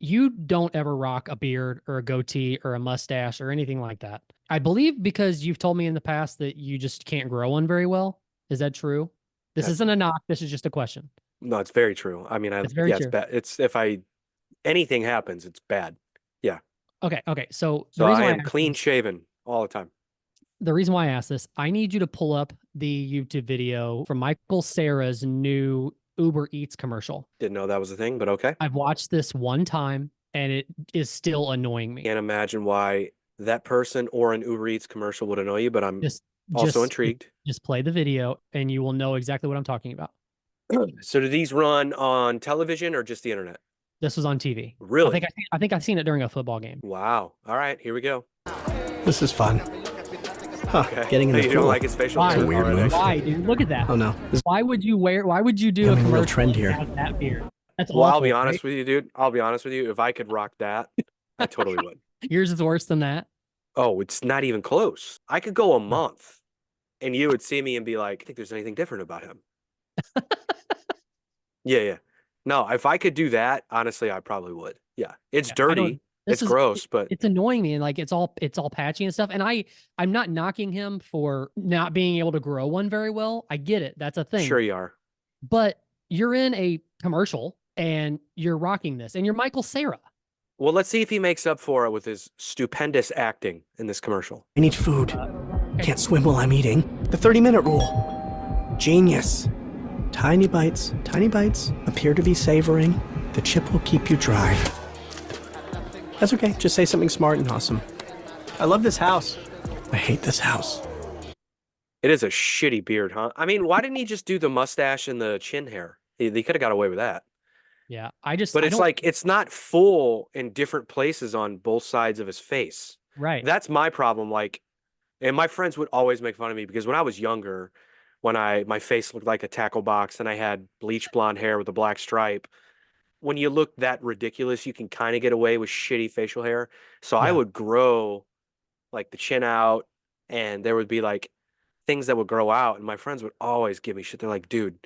you don't ever rock a beard or a goatee or a mustache or anything like that. I believe because you've told me in the past that you just can't grow one very well. Is that true? This That, isn't a knock. This is just a question. no, it's very true. I mean, It's very yeah, it's true. bad. It's if I anything happens, it's bad. Yeah. Okay. Okay. So the So reason I why I am asked clean this, shaven all the time. I need you to pull up the YouTube video from Michael Sarah's new Uber Eats commercial. Didn't know that was a thing, but okay. I've watched this one time and it is still annoying me. Can't imagine why that person or an Uber Eats commercial would annoy you, but I'm Just also just intrigued. just play the video and you will know exactly what I'm talking about. So do these run on television or just the internet? This was on TV. Really? I think I've seen it during a football game. Wow. All right, here we go. This is fun. Huh, Okay. getting in the You pool. don't like his facial Why? hair? It's a weird Already. move. Why, dude? Look at that. Oh no, this is Why would you do a becoming a real commercial trend that here. has that beard? That's Well, I'll be awful, honest right? with you, dude. I'll be honest with you. If I could rock that, I totally would. Yours is worse than that. Oh, it's not even close. I could go a month and you would see me and be like, I think there's anything different about him. Yeah, yeah. No, if I could do that, honestly, I probably would. Yeah. It's Yeah, I don't. dirty. This It's is gross, but it's annoying me, and like it's all patchy and stuff. And I'm not knocking him for not being able to grow one very well. I get it. That's a sure thing. you are. But you're in a commercial and you're rocking this, and you're Michael Sarah. Well, let's see if he makes up for it with his stupendous acting in this commercial. I need food. Okay. Can't swim while I'm eating. The 30-minute rule. Genius. Tiny bites appear to be savoring. The chip will keep you dry. That's okay. Just say something smart and awesome. I love this house. I hate this house. It is a shitty beard, huh? I mean, why didn't he just do the mustache and the chin hair? He could have got away with that. Yeah, But I it's don't. like it's not full in different places on both sides of his face. Right. That's my problem. Like, and my friends would always make fun of me because when I was younger, when my face looked like a tackle box and I had bleach blonde hair with a black stripe, when you look that ridiculous, you can kind of get away with shitty facial hair. So I Yeah. would grow like the chin out, and there would be like things that would grow out, and my friends would always give me shit. They're like, dude,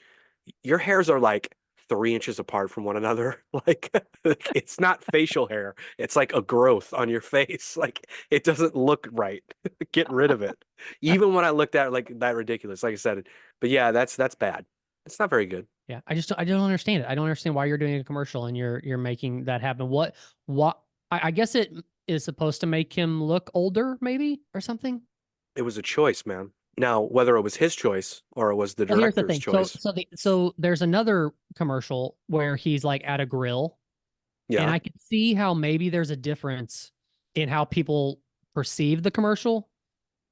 your hairs are like 3 inches apart from one another. Like it's not facial hair. It's like a growth on your face. Like it doesn't look right. Get rid of it. Even when I looked at it like that ridiculous, like I said. But yeah, that's bad. It's not very good. Yeah. I don't understand it. I don't understand why you're doing a commercial and you're making that happen. What I guess it is supposed to make him look older, maybe, or something. It was a choice, man. Now, whether it was his choice or it was the Well, here's the director's thing. choice, So there's another commercial where he's like at a grill, and yeah. I can see how maybe there's a difference in how people perceive the commercial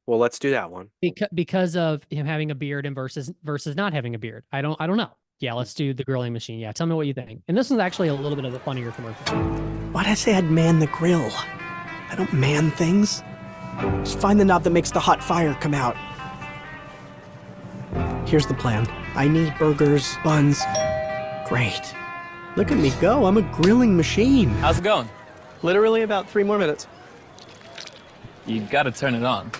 Well, let's do that one. because of him having a beard and versus not having a beard. I don't know. Yeah, let's do the grilling machine. Yeah, tell me what you think. And this is actually a little bit of a funnier commercial. Why'd I say I'd man the grill? I don't man things. Just find the knob that makes the hot fire come out. Here's the plan. I need burgers, buns. Great. Look at me go. I'm a grilling machine. How's it going? Literally about 3 more minutes. You gotta turn it on.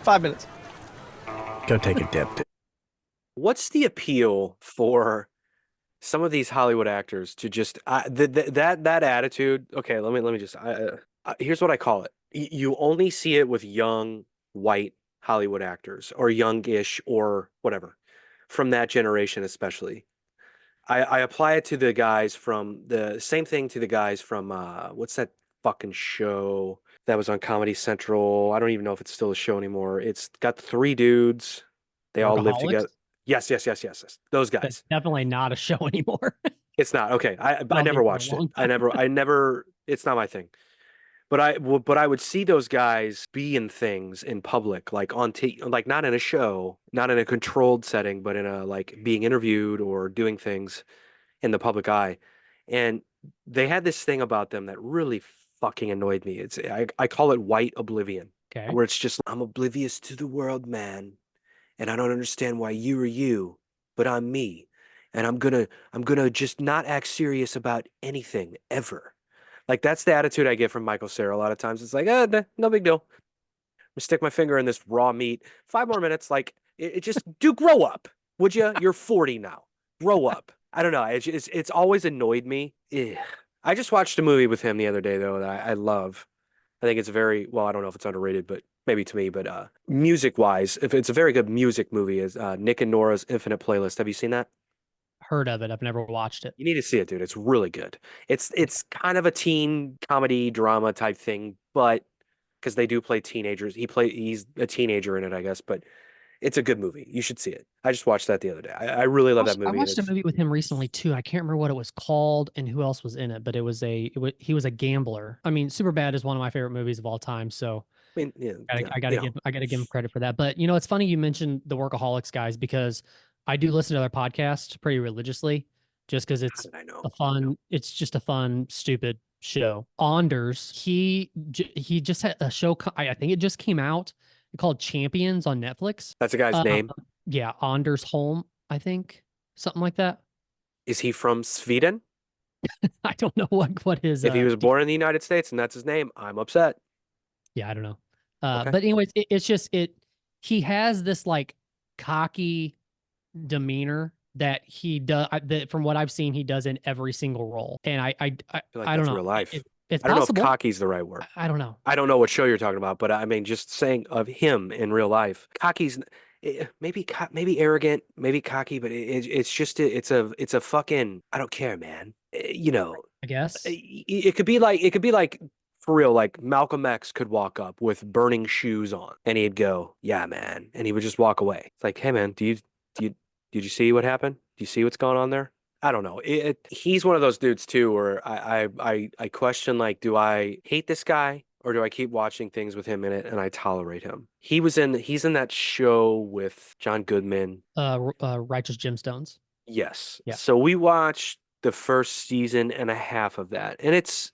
5 minutes. Go take a dip. What's the appeal for some of these Hollywood actors to just that attitude? Okay, let me just here's what I call it. You only see it with young white Hollywood actors or youngish or whatever from that generation, especially. I apply it to the guys from the same thing to the guys from what's that fucking show that was on Comedy Central? I don't even know if it's still a show anymore. It's got three dudes. They all live Workaholics? together. Yes. Those That's guys. definitely not a show anymore. It's not. Okay. I I'll never be for a watched it. long time. I never it's not my thing. But I would see those guys be in things in public, like on like not in a show, not in a controlled setting, but in a like being interviewed or doing things in the public eye. And they had this thing about them that really fucking annoyed me. I call it white oblivion, Okay. where it's just I'm oblivious to the world, man, and I don't understand why you are you, but I'm me, and I'm gonna just not act serious about anything ever. Like that's the attitude I get from Michael Cera a lot of times. It's like, no big deal. I'm gonna stick my finger in this raw meat. 5 more minutes. Like it just do grow up, would you? You're 40 now. Grow up. I don't know. It's always annoyed me. Ugh. I just watched a movie with him the other day though that I love. I think it's very well. I don't know if it's underrated, but maybe to me. But music wise, if it's a very good music movie, is Nick and Nora's Infinite Playlist. Have you seen that? Heard of it. I've never watched it. You need to see it, dude. It's really good. It's kind of a teen comedy drama type thing, but because they do play teenagers, he's a teenager in it, I guess. But it's a good movie. You should see it. I just watched that the other day. I really love that I movie. watched a movie with him recently too. I can't remember what it was called and who else was in it, but he was a gambler. I mean, Superbad is one of my favorite movies of all time. So I mean, yeah, I gotta give him credit for that. But it's funny you mentioned the Workaholics guys because I do listen to their podcasts pretty religiously, just because I know. it's just a fun, stupid show. Anders, he just had a show. I think it just came out called Champions on Netflix. That's a guy's name. Yeah, Anders Holm, I think, something like that. Is he from Sweden? I don't know what his. If he was born in the United States and that's his name, I'm upset. Yeah, I don't know. Okay. But anyways, it's just he has this like cocky demeanor that he does that from what I've seen he does in every single role. And I feel like I don't that's know. real life. It's I don't possible. know if cocky's the right word. I don't know. I don't know what show you're talking about, but I mean, just saying of him in real life, cocky's maybe arrogant, maybe cocky, but it's just it's a fucking I don't care, man. I guess. It could be like for real, like Malcolm X could walk up with burning shoes on, and he'd go, "Yeah, man," and he would just walk away. It's like, "Hey, man, did you see what happened? Do you see what's going on there?" I don't know. He's one of those dudes too, where I question like, do I hate this guy or do I keep watching things with him in it and I tolerate him? He's in that show with John Goodman. Righteous Gemstones. Yes. Yeah. So we watched the first season and a half of that, and it's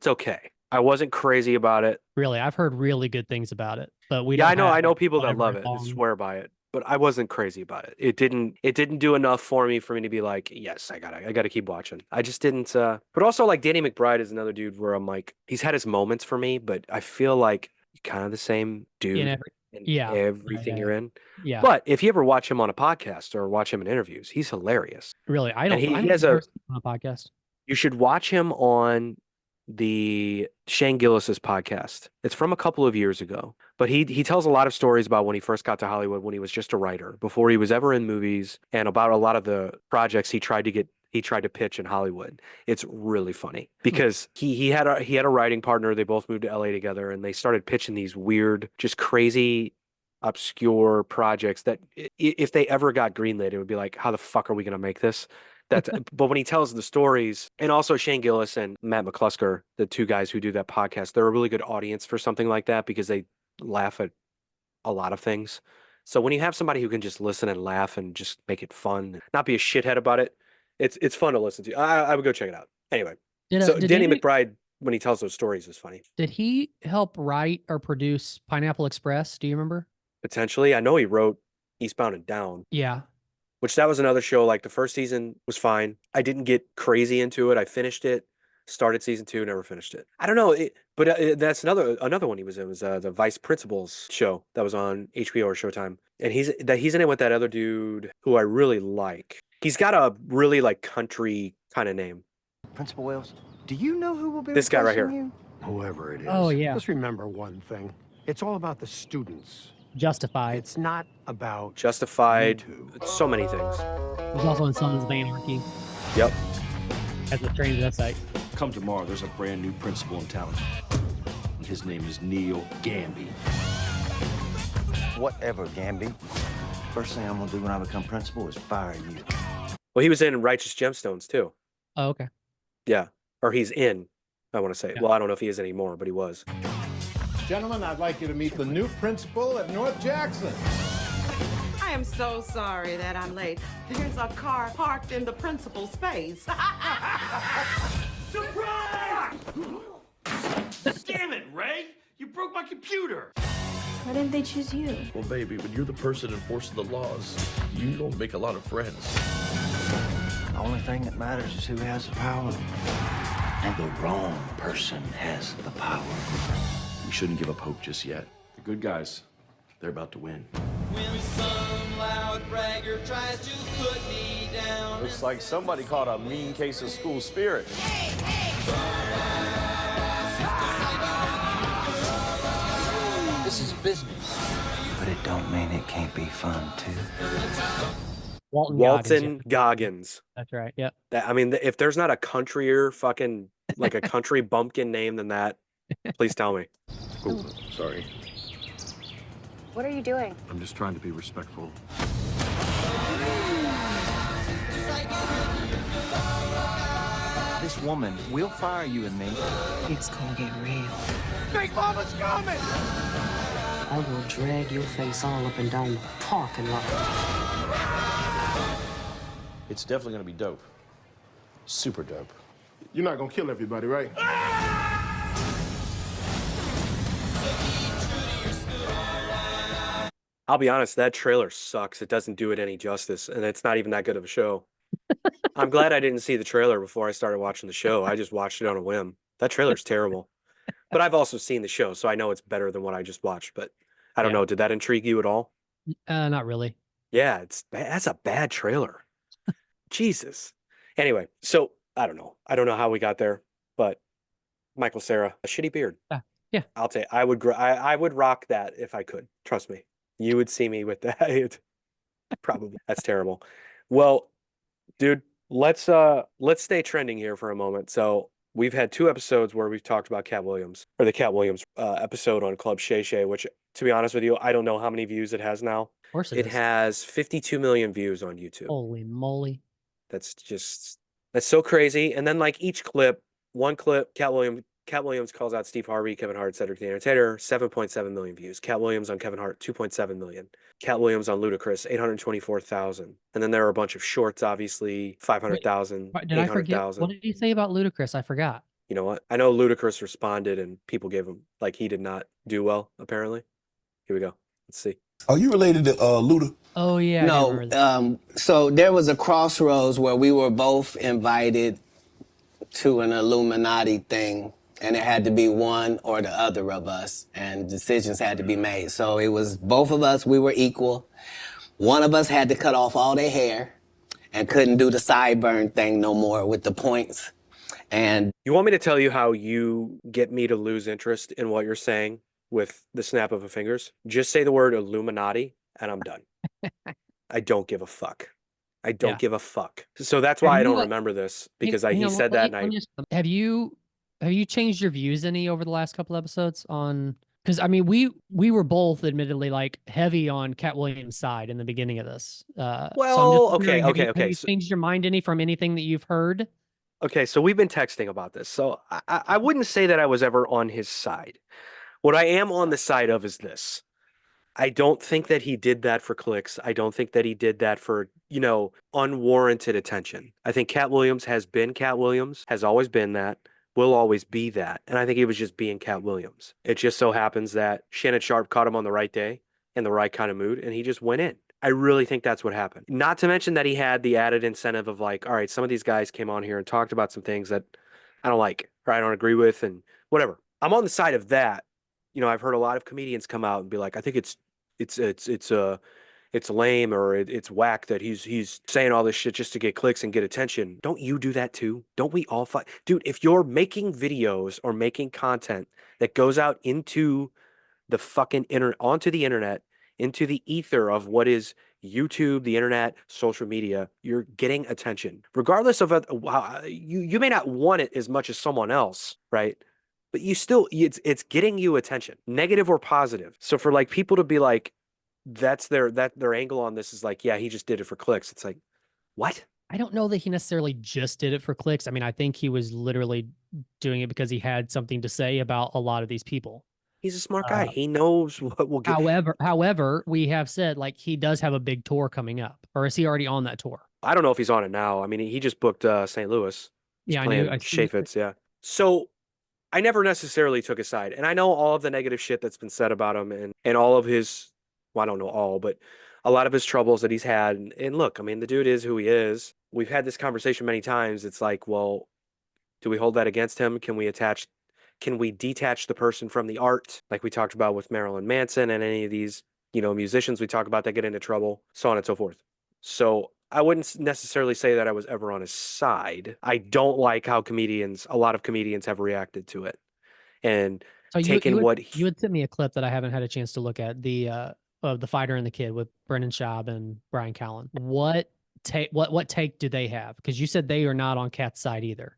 okay. I wasn't crazy about it. Really, I've heard really good things about it, but we Yeah, don't. I know people that love it and swear by it. But I wasn't crazy about it. It didn't do enough for me to be like, yes, I gotta keep watching. I just didn't. But also like Danny McBride is another dude where I'm like, he's had his moments for me, but I feel like kind of the same dude in everything you're in. Yeah. But if you ever watch him on a podcast or watch him in interviews, he's hilarious. Really, I don't. And he I've has never seen him on a podcast. You should watch him on the Shane Gillis's podcast. It's from a couple of years ago, but he tells a lot of stories about when he first got to Hollywood, when he was just a writer, before he was ever in movies, and about a lot of the projects he tried to pitch in Hollywood. It's really funny because he had a writing partner. They both moved to LA together, and they started pitching these weird, just crazy, obscure projects that if they ever got greenlit, it would be like, how the fuck are we going to make this? But when he tells the stories, and also Shane Gillis and Matt McClusker, the two guys who do that podcast, they're a really good audience for something like that because they laugh at a lot of things. So when you have somebody who can just listen and laugh and just make it fun, not be a shithead about it, it's fun to listen to. I would go check it out. Anyway, did Danny McBride, when he tells those stories, is funny. Did he help write or produce Pineapple Express? Do you remember? Potentially. I know he wrote Eastbound and Down. Yeah. Which that was another show. Like the first season was fine. I didn't get crazy into it. I finished it, started season 2, never finished it. I don't know, but that's another one he was in was the Vice Principals show that was on HBO or Showtime, and he's in it with that other dude who I really like. He's got a really like country kind of name. Principal Wells, do you know who will be this guy right here? You? Whoever it is. Oh yeah. Just remember one thing: it's all about the students. Justified. It's not about Justified. So many things. There's also in Sons of Anarchy. Yep. As a strange website. Come tomorrow, there's a brand new principal in town. His name is Neil Gamby. Whatever, Gamby. First thing I'm gonna do when I become principal is fire you. Well, he was in Righteous Gemstones too. Oh, okay. Yeah. Or he's in, I want to say. Yeah. Well, I don't know if he is anymore, but he was. Gentlemen, I'd like you to meet the new principal at North Jackson. I am so sorry that I'm late. There's a car parked in the principal's space. Surprise! Damn it, Ray! You broke my computer! Why didn't they choose you? Well, baby, when you're the person enforcing the laws, you don't make a lot of friends. The only thing that matters is who has the power. And the wrong person has the power. We shouldn't give up hope just yet. The good guys, they're about to win. When some loud bragger tries to put me down. Looks like somebody caught a mean case of school spirit. Hey, hey, business. But it don't mean it can't be fun, too. Walton Walton Goggins. Goggins. That's right. Yep. I mean, if there's not a countryer fucking like a country bumpkin name than that, please tell me. Oh, sorry. What are you doing? I'm just trying to be respectful. This woman will fire you and me. It's gonna get real. Big Mama's coming! I will drag your face all up and down the parking lot. It's definitely gonna be dope. Super dope. You're not gonna kill everybody, right? I'll be honest, that trailer sucks. It doesn't do it any justice, and it's not even that good of a show. I'm glad I didn't see the trailer before I started watching the show. I just watched it on a whim. That trailer's terrible. But I've also seen the show, so I know it's better than what I just watched. But I don't know. Did that intrigue you at all? Not really. Yeah, that's a bad trailer. Jesus. Anyway, so I don't know. I don't know how we got there, but Michael Cera, a shitty beard. Yeah. I'll take. I would rock that if I could. Trust me. You would see me with that. Probably. That's terrible. Well, dude, let's stay trending here for a moment. So we've had 2 episodes where we've talked about Katt Williams, or the Katt Williams episode on Club Shay Shay, which, to be honest with you, I don't know how many views it has now. Of course It is. has 52 million views on YouTube. Holy moly. That's so crazy. And then like each clip, one clip, Katt Williams calls out Steve Harvey, Kevin Hart, Cedric the Entertainer, 7.7 million views. Katt Williams on Kevin Hart, 2.7 million. Katt Williams on Ludacris, 824,000. And then there are a bunch of shorts, obviously, 500,000, Did I forget? 800,000. What did he say about Ludacris? I forgot. You know what? I know Ludacris responded and people gave him, like, he did not do well, apparently. Here we go. Let's see. Are you related to Luda? Oh, yeah. No. So there was a crossroads where we were both invited to an Illuminati thing, and it had to be one or the other of us, and decisions had to be made. So it was both of us, we were equal. One of us had to cut off all their hair and couldn't do the sideburn thing no more with the points. And you want me to tell you how you get me to lose interest in what you're saying with the snap of a fingers? Just say the word Illuminati and I'm done. I don't give a fuck. I don't give a fuck. So that's why I don't remember this, because he said that and Have you changed your views any over the last couple episodes on, because I mean we were both admittedly like heavy on Katt Williams' side in the beginning of this. Well, okay. Have you changed your mind any from anything that you've heard? Okay, so we've been texting about this. So I wouldn't say that I was ever on his side. What I am on the side of is this. I don't think that he did that for clicks. I don't think that he did that for, unwarranted attention. I think Katt Williams has been Katt Williams, has always been that, will always be that. And I think he was just being Katt Williams. It just so happens that Shannon Sharp caught him on the right day, in the right kind of mood, and he just went in. I really think that's what happened. Not to mention that he had the added incentive of like, all right, some of these guys came on here and talked about some things that I don't like or I don't agree with and whatever. I'm on the side of that. I've heard a lot of comedians come out and be like, I think it's lame or it's whack that he's saying all this shit just to get clicks and get attention. Don't you do that too? Don't we all fight? Dude, if you're making videos or making content that goes out into the fucking internet, onto the internet, into the ether of what is YouTube, the internet, social media, you're getting attention. Regardless of how you may not want it as much as someone else, right? But you still, it's getting you attention, negative or positive. So for like people to be like, that's their angle on this is like, yeah, he just did it for clicks. It's like, what? I don't know that he necessarily just did it for clicks. I mean, I think he was literally doing it because he had something to say about a lot of these people. He's a smart guy. He knows what will get. However, we have said like he does have a big tour coming up, or is he already on that tour? I don't know if he's on it now. I mean, he just booked St. Louis. He's playing Chaffetz, yeah. So I never necessarily took a side, and I know all of the negative shit that's been said about him, and all of his, well, I don't know all, but a lot of his troubles that he's had. And look, I mean, the dude is who he is. We've had this conversation many times. It's like, well, do we hold that against him? Can we detach the person from the art, like we talked about with Marilyn Manson and any of these, musicians we talk about that get into trouble, so on and so forth. So I wouldn't necessarily say that I was ever on his side. I don't like how a lot of comedians have reacted to it. And So taken what you had sent me a clip that I haven't had a chance to look at, the of the fighter and the kid with Brendan Schaub and Brian Callen. What take do they have? Because you said they are not on Katt's side either.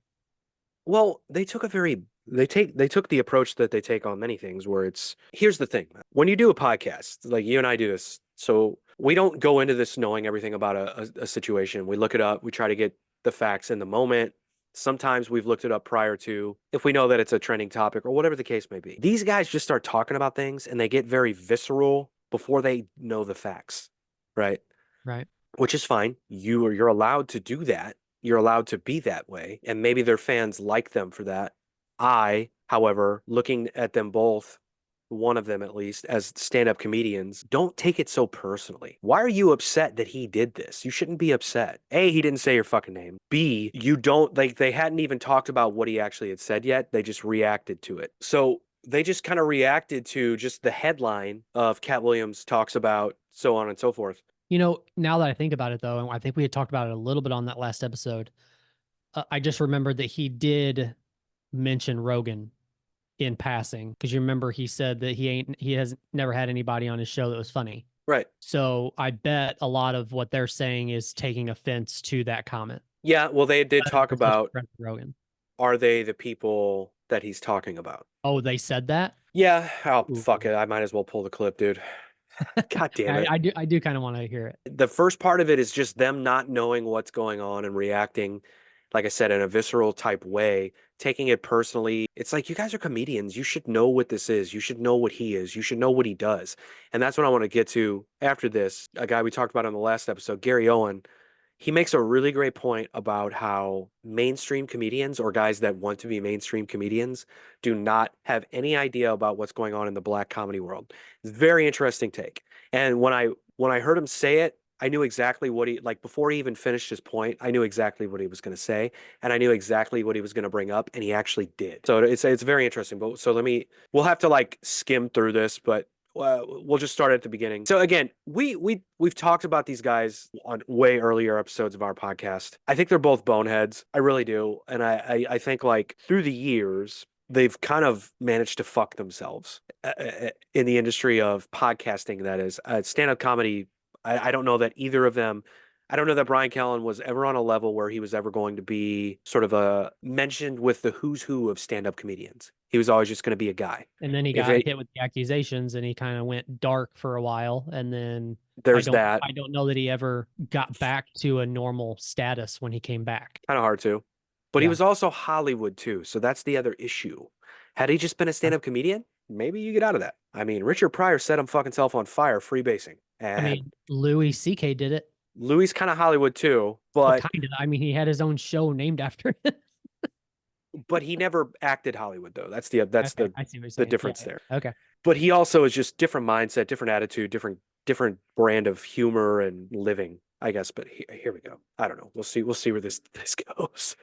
Well, they took the approach that they take on many things where here's the thing. When you do a podcast, like you and I do this, so we don't go into this knowing everything about a situation. We look it up, we try to get the facts in the moment. Sometimes we've looked it up prior to, if we know that it's a trending topic or whatever the case may be. These guys just start talking about things and they get very visceral before they know the facts, right? Right. Which is fine. You're allowed to do that. You're allowed to be that way, and maybe their fans like them for that. I, however, looking at them both, one of them at least, as stand-up comedians, don't take it so personally. Why are you upset that he did this? You shouldn't be upset. A, he didn't say your fucking name. B, you don't, like, they hadn't even talked about what he actually had said yet. They just reacted to it. So they just kind of reacted to just the headline of Katt Williams talks about so on and so forth. You know, now that I think about it, though, and I think we had talked about it a little bit on that last episode, I just remembered that he did mention Rogan in passing, because you remember he said that he has never had anybody on his show that was funny. Right. So I bet a lot of what they're saying is taking offense to that comment. Yeah, well, they did talk about, Rogan. Are they the people that he's talking about? Oh, they said that? Yeah. Oh, fuck it. I might as well pull the clip, dude. God damn it. I do kind of want to hear it. The first part of it is just them not knowing what's going on and reacting, like I said, in a visceral type way, taking it personally. It's like, you guys are comedians. You should know what this is. You should know what he is. You should know what he does. And that's what I want to get to after this. A guy we talked about on the last episode, Gary Owen, he makes a really great point about how mainstream comedians, or guys that want to be mainstream comedians, do not have any idea about what's going on in the black comedy world. It's a very interesting take. And when I heard him say it, I knew exactly what before he even finished his point, I knew exactly what he was going to say, and I knew exactly what he was going to bring up, and he actually did. So it's very interesting. But so we'll have to like skim through this, but we'll just start at the beginning. So again, we've talked about these guys on way earlier episodes of our podcast. I think they're both boneheads. I really do. And I think like through the years, they've kind of managed to fuck themselves in the industry of podcasting. That is stand-up comedy. I don't know that either of them, I don't know that Brian Callen was ever on a level where he was ever going to be sort of mentioned with the who's who of stand-up comedians. He was always just going to be a guy. And then he got hit with the accusations and he kind of went dark for a while. And then there's that. I don't know that he ever got back to a normal status when he came back. Kind of hard to. But he was also Hollywood too. So that's the other issue. Had he just been a stand-up comedian, maybe you get out of that. I mean, Richard Pryor set him fucking self on fire freebasing. And I mean, Louis C.K. did it. Louis kind of Hollywood too, but kind of. I mean, he had his own show named after it. But he never acted Hollywood though. That's the difference there. Okay. But he also is just different mindset, different attitude, different brand of humor and living, I guess. But here we go. I don't know. We'll see where this goes.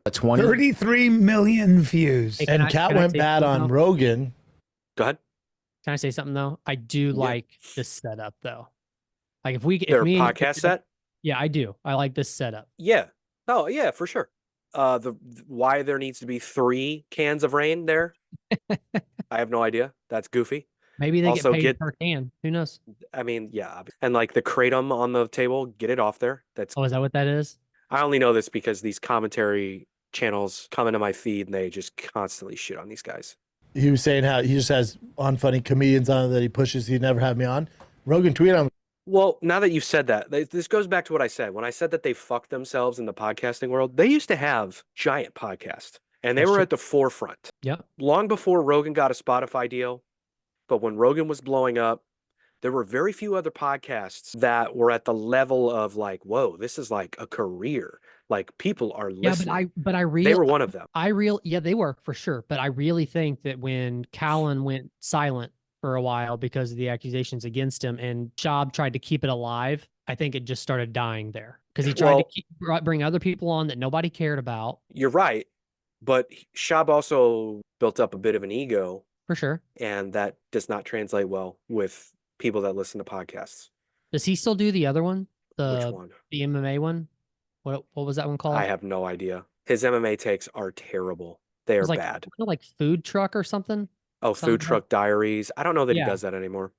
33 million views. Hey, and Katt went bad on Rogan. Go ahead. Can I say something though? I do like this setup though. Like if their podcast set? Yeah, I do. I like this setup. Yeah. Oh yeah, for sure. Why there needs to be 3 cans of rain there? I have no idea. That's goofy. Maybe they also get paid per can. Who knows? I mean, yeah. And like the kratom on the table, get it off there. Is that what that is? I only know this because these commentary channels come into my feed and they just constantly shit on these guys. He was saying how he just has unfunny comedians on that he pushes. He never had me on. Rogan tweeted on. Well, now that you've said that, this goes back to what I said. When I said that they fucked themselves in the podcasting world, they used to have giant podcasts, and they were at the forefront. Yeah. Long before Rogan got a Spotify deal, but when Rogan was blowing up, there were very few other podcasts that were at the level of like, whoa, this is like a career. Like people are listening. Yeah, they were one of them. Yeah, they were for sure. But I really think that when Callen went silent for a while because of the accusations against him, and Schaub tried to keep it alive, I think it just started dying there because he tried to bring other people on that nobody cared about. You're right, but Schaub also built up a bit of an ego, for sure, and that does not translate well with people that listen to podcasts. Does he still do the other one? Which one? The MMA one? What was that one called? I have no idea. His MMA takes are terrible. They are bad. Like food truck or something? Oh, Food somehow? Truck Diaries. I don't know that he Yeah. does that anymore.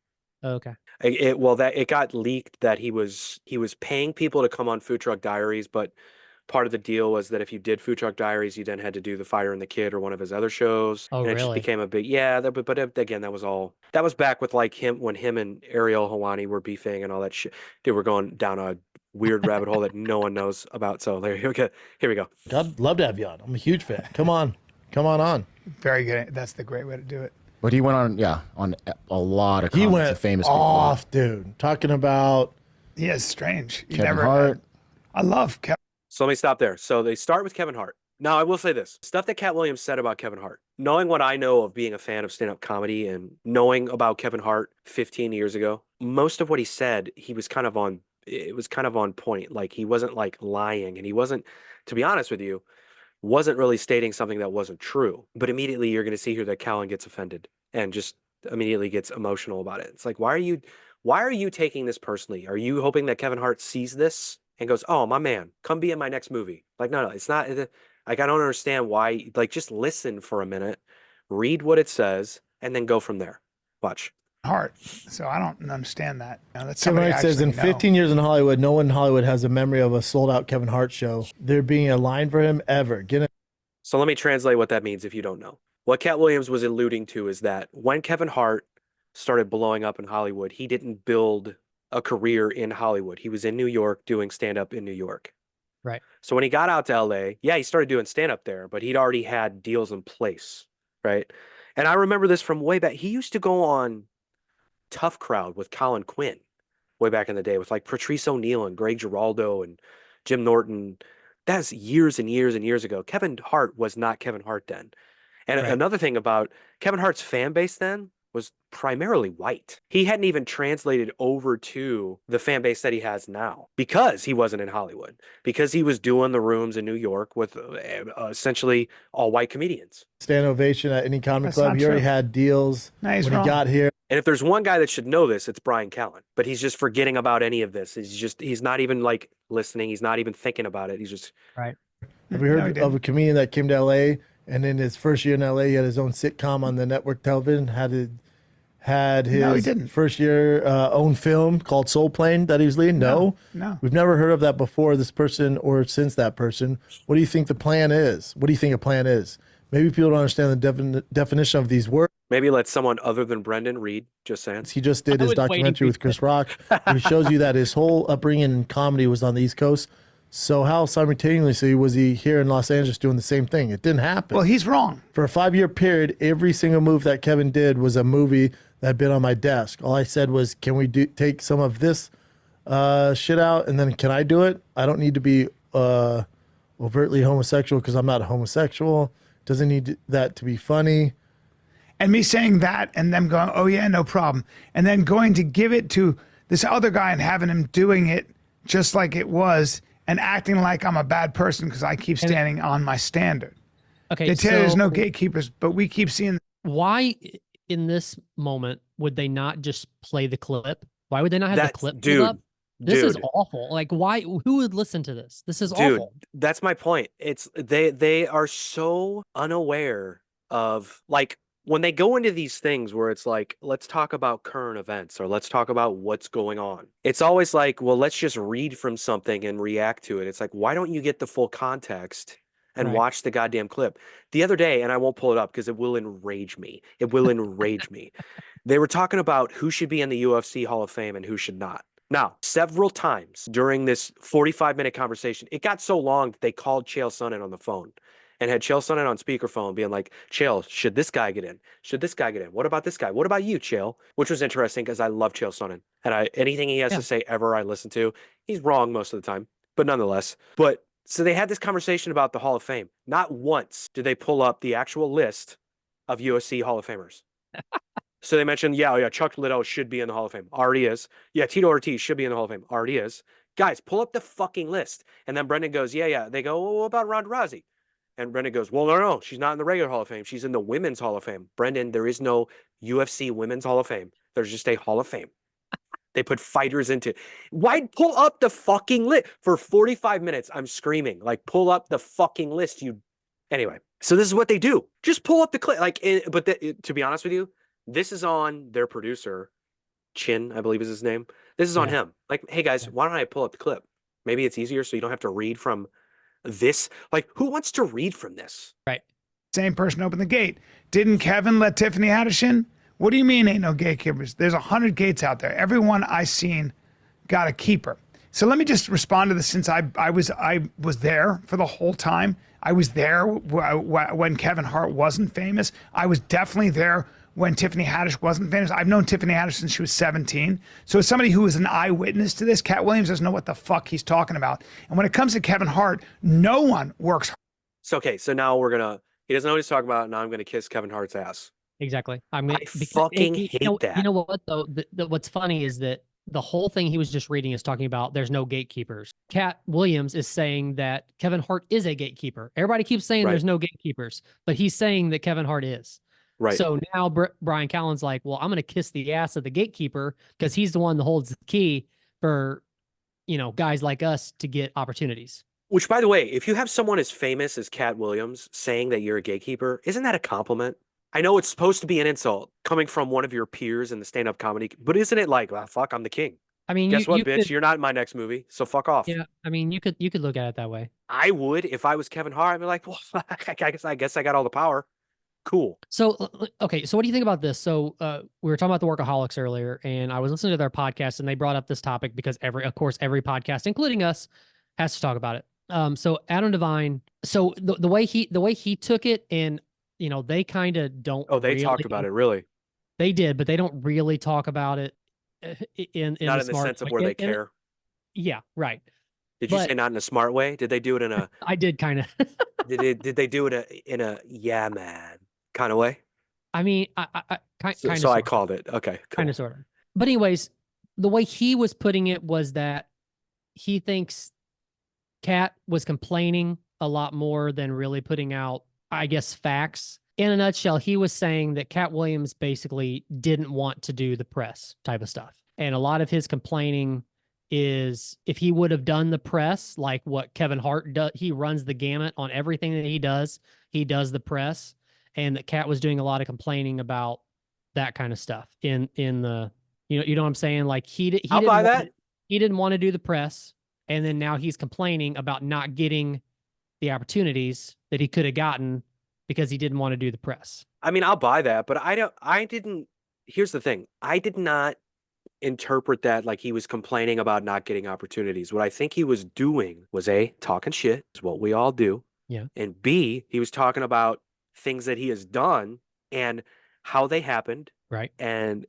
Okay. That it got leaked that he was paying people to come on Food Truck Diaries, but part of the deal was that if you did Food Truck Diaries, you then had to do The Fire and the Kid or one of his other shows, Oh, and it just really? became a big but again, that was back with like him and Ariel Hawani were beefing and all that shit. They were going down a weird rabbit hole that no one knows about. So there you go. Here we go. I'd love to have you on. I'm a huge fan. Come on on. Very good. That's the great way to do it. But he went on a lot of He comments went of famous off, dude. Talking about He is strange. You Kevin never. Hart. I love Kevin. So let me stop there. So they start with Kevin Hart. Now, I will say this stuff that Katt Williams said about Kevin Hart, knowing what I know of being a fan of stand up comedy and knowing about Kevin Hart 15 years ago, most of what he said, it was kind of on point. Like he wasn't like lying and he wasn't, to be honest with you, wasn't really stating something that wasn't true. But immediately you're going to see here that Callan gets offended and just immediately gets emotional about it. It's like, why are you taking this personally? Are you hoping that Kevin Hart sees this and goes, "Oh, my man, come be in my next movie"? Like, no, it's not. Like, I don't understand why. Like, just listen for a minute, read what it says, and then go from there. Watch. Hart. So I don't understand that. Now, that's Kevin somebody Hart says in 15 years in Hollywood, no one in Hollywood has a memory of a sold out Kevin Hart show. There being a line for him ever. Get it? So let me translate what that means if you don't know. What Katt Williams was alluding to is that when Kevin Hart started blowing up in Hollywood, he didn't build a career in Hollywood. He was in New York doing stand up in New York. Right. So when he got out to LA, yeah, he started doing stand up there, but he'd already had deals in place, right? And I remember this from way back. He used to go on Tough Crowd with Colin Quinn way back in the day with like Patrice O'Neal and Greg Giraldo and Jim Norton. That's years and years and years ago. Kevin Hart was not Kevin Hart then. And Right. another thing about Kevin Hart's fan base then was primarily white. He hadn't even translated over to the fan base that he has now because he wasn't in Hollywood, because he was doing the rooms in New York with essentially all white comedians. Stand ovation at any comedy That's club. not He already true. had deals No, he's when wrong. he got here. And if there's one guy that should know this, it's Brian Callen. But he's just forgetting about any of this. He's not even like listening. He's not even thinking about it. He's just Right. Have you heard of a comedian that came to LA and in his first year in LA, he had his own sitcom on the network television, had his No, he didn't. first year own film called Soul Plane that he was leading? No. We've never heard of that before, this person or since that person. What do you think the plan is? What do you think a plan is? Maybe people don't understand the definition of these words. maybe let someone other than Brendan read. Just saying. He just did his documentary with Chris Rock. He shows you that his whole upbringing in comedy was on the East Coast. So how simultaneously was he here in Los Angeles doing the same thing? It didn't happen. Well, he's wrong. For a 5-year period, every single move that Kevin did was a movie that had been on my desk. All I said was, can we take some of this shit out, and then can I do it? I don't need to be overtly homosexual because I'm not homosexual. Doesn't need that to be funny. And me saying that and them going, oh yeah, no problem. And then going to give it to this other guy and having him doing it just like it was and acting like I'm a bad person because I keep standing on my standard. Okay, They tell you there's so- no gatekeepers, but we keep seeing. Why in this moment would they not just play the clip? Why would they not have the That's- clip pulled dude, up? This is dude. awful. Like, why? Who would listen to this? This is Dude, awful. that's my point. It's they are so unaware of, like, when they go into these things where it's like, let's talk about current events or let's talk about what's going on. It's always like, well, let's just read from something and react to it. It's like, why don't you get the full context and Right. watch the goddamn clip? The other day, and I won't pull it up because it will enrage me. It will enrage me. They were talking about who should be in the UFC Hall of Fame and who should not. Now, several times during this 45-minute conversation, it got so long that they called Chael Sonnen on the phone and had Chael Sonnen on speakerphone being like, Chael, should this guy get in? Should this guy get in? What about this guy? What about you, Chael? Which was interesting because I love Chael Sonnen. And anything he has to say ever I listen to. He's wrong most of the time, but nonetheless. But so they had this conversation about the Hall of Fame. Not once did they pull up the actual list of UFC Hall of Famers. So they mentioned, yeah, Chuck Liddell should be in the Hall of Fame. Already is. Yeah, Tito Ortiz should be in the Hall of Fame. Already is. Guys, pull up the fucking list. And then Brendan goes, yeah. They go, well, what about Ronda Rousey? And Brendan goes, well, no. She's not in the regular Hall of Fame. She's in the Women's Hall of Fame. Brendan, there is no UFC Women's Hall of Fame. There's just a Hall of Fame. They put fighters into it. Why pull up the fucking list? For 45 minutes, I'm screaming, like, pull up the fucking list, you... Anyway, So this is what they do. Just pull up the clip. To be honest with you, this is on their producer, Chin, I believe is his name. This is on him. Like, hey guys, why don't I pull up the clip? Maybe it's easier so you don't have to read from this. Like, who wants to read from this? Right. Same person opened the gate. Didn't Kevin let Tiffany Haddish in? What do you mean ain't no gatekeepers? There's 100 gates out there. Everyone I seen got a keeper. So let me just respond to this, since I was there for the whole time. I was there when Kevin Hart wasn't famous. I was definitely there when Tiffany Haddish wasn't famous. I've known Tiffany Haddish since she was 17. So as somebody who is an eyewitness to this, Katt Williams doesn't know what the fuck he's talking about. And when it comes to Kevin Hart, no one works. So, okay, so now he doesn't know what he's talking about. Now I'm going to kiss Kevin Hart's ass. Exactly. I fucking hate that. You know what, though? What's funny is that the whole thing he was just reading is talking about there's no gatekeepers. Katt Williams is saying that Kevin Hart is a gatekeeper. Everybody keeps saying there's no gatekeepers, but he's saying that Kevin Hart is. Right. So now Brian Callen's like, well, I'm going to kiss the ass of the gatekeeper because he's the one that holds the key for, guys like us to get opportunities. Which, by the way, if you have someone as famous as Katt Williams saying that you're a gatekeeper, isn't that a compliment? I know it's supposed to be an insult coming from one of your peers in the stand-up comedy, but isn't it like, well, fuck, I'm the king? I mean, guess what, bitch? You're not in my next movie, so fuck off. Yeah, I mean, you could look at it that way. I would if I was Kevin Hart. I'd be like, well, I guess I got all the power. Cool. So, okay, so what do you think about this? So, we were talking about the Workaholics earlier, and I was listening to their podcast, and they brought up this topic because every podcast, including us, has to talk about it. So Adam Devine, so the way he took it, and they kind of don't. Oh, they talked about it, really? They did, but they don't really talk about it in not in the sense of where they care. Yeah, right. Did you say not in a smart way? Did they do it in a? I did kind of. did they do it in a yeah man kind of way? I mean, I kind of. So I called it. Okay, cool. Kind of, sort of. But anyways, the way he was putting it was that he thinks Katt was complaining a lot more than really putting out, I guess, facts. In a nutshell, he was saying that Katt Williams basically didn't want to do the press type of stuff. And a lot of his complaining is if he would have done the press, like what Kevin Hart does, he runs the gamut on everything that he does the press. And that Katt was doing a lot of complaining about that kind of stuff in the, you know what I'm saying? Like I'll buy that. He didn't want to do the press. And then now he's complaining about not getting the opportunities that he could have gotten because he didn't want to do the press. I mean, I'll buy that, but here's the thing. I did not interpret that like he was complaining about not getting opportunities. What I think he was doing was A, talking shit, is what we all do. Yeah. And B, he was talking about things that he has done and how they happened. Right. And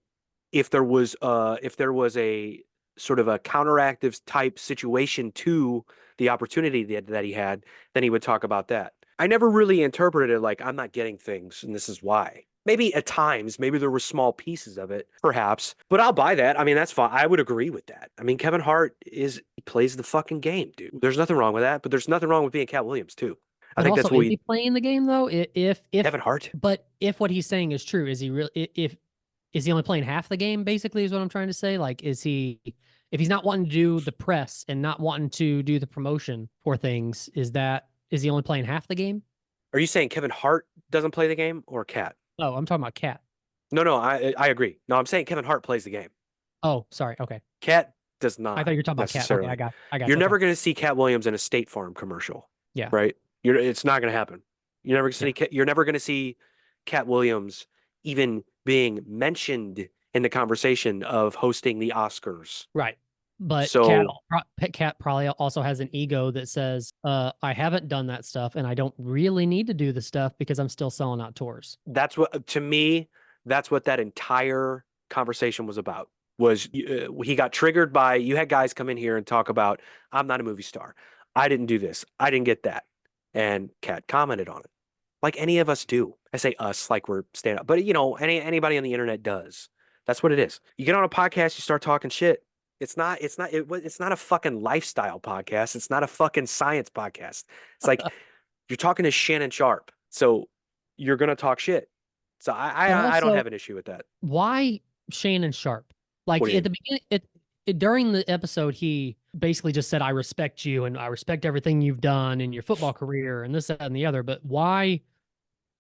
if there was a sort of a counteractive type situation to the opportunity that he had, then he would talk about that. I never really interpreted it like I'm not getting things and this is why. Maybe at times, maybe there were small pieces of it, perhaps, but I'll buy that. I mean, that's fine. I would agree with that. I mean, Kevin Hart he plays the fucking game, dude. There's nothing wrong with that, but there's nothing wrong with being Katt Williams too. I think also, that's what is he playing the game though? If Kevin Hart, but if what he's saying is true, is he really? Is he only playing half the game? Basically, is what I'm trying to say. Like, if he's not wanting to do the press and not wanting to do the promotion for things, is he only playing half the game? Are you saying Kevin Hart doesn't play the game or Katt? Oh, I'm talking about Katt. No, I agree. No, I'm saying Kevin Hart plays the game. Oh, sorry. Okay. Katt does not. I thought you were talking about Katt. Okay, I got. You're never going to see Katt Williams in a State Farm commercial. Yeah. Right. It's not going to happen. You're never going to see Katt Williams even being mentioned in the conversation of hosting the Oscars. Right. But Katt probably also has an ego that says, I haven't done that stuff and I don't really need to do the stuff because I'm still selling out tours. That's what, to me, that's what that entire conversation was about. Was he got triggered by, you had guys come in here and talk about, I'm not a movie star. I didn't do this. I didn't get that. And Katt commented on it. Like any of us do. I say us like we're stand up, but anybody on the internet does. That's what it is. You get on a podcast, you start talking shit. It's not a fucking lifestyle podcast. It's not a fucking science podcast. It's like you're talking to Shannon Sharp. So you're going to talk shit. So I don't have an issue with that. Why Shannon Sharp? Like at the beginning, during the episode, he basically just said, I respect you and I respect everything you've done in your football career and this, that, and the other. But why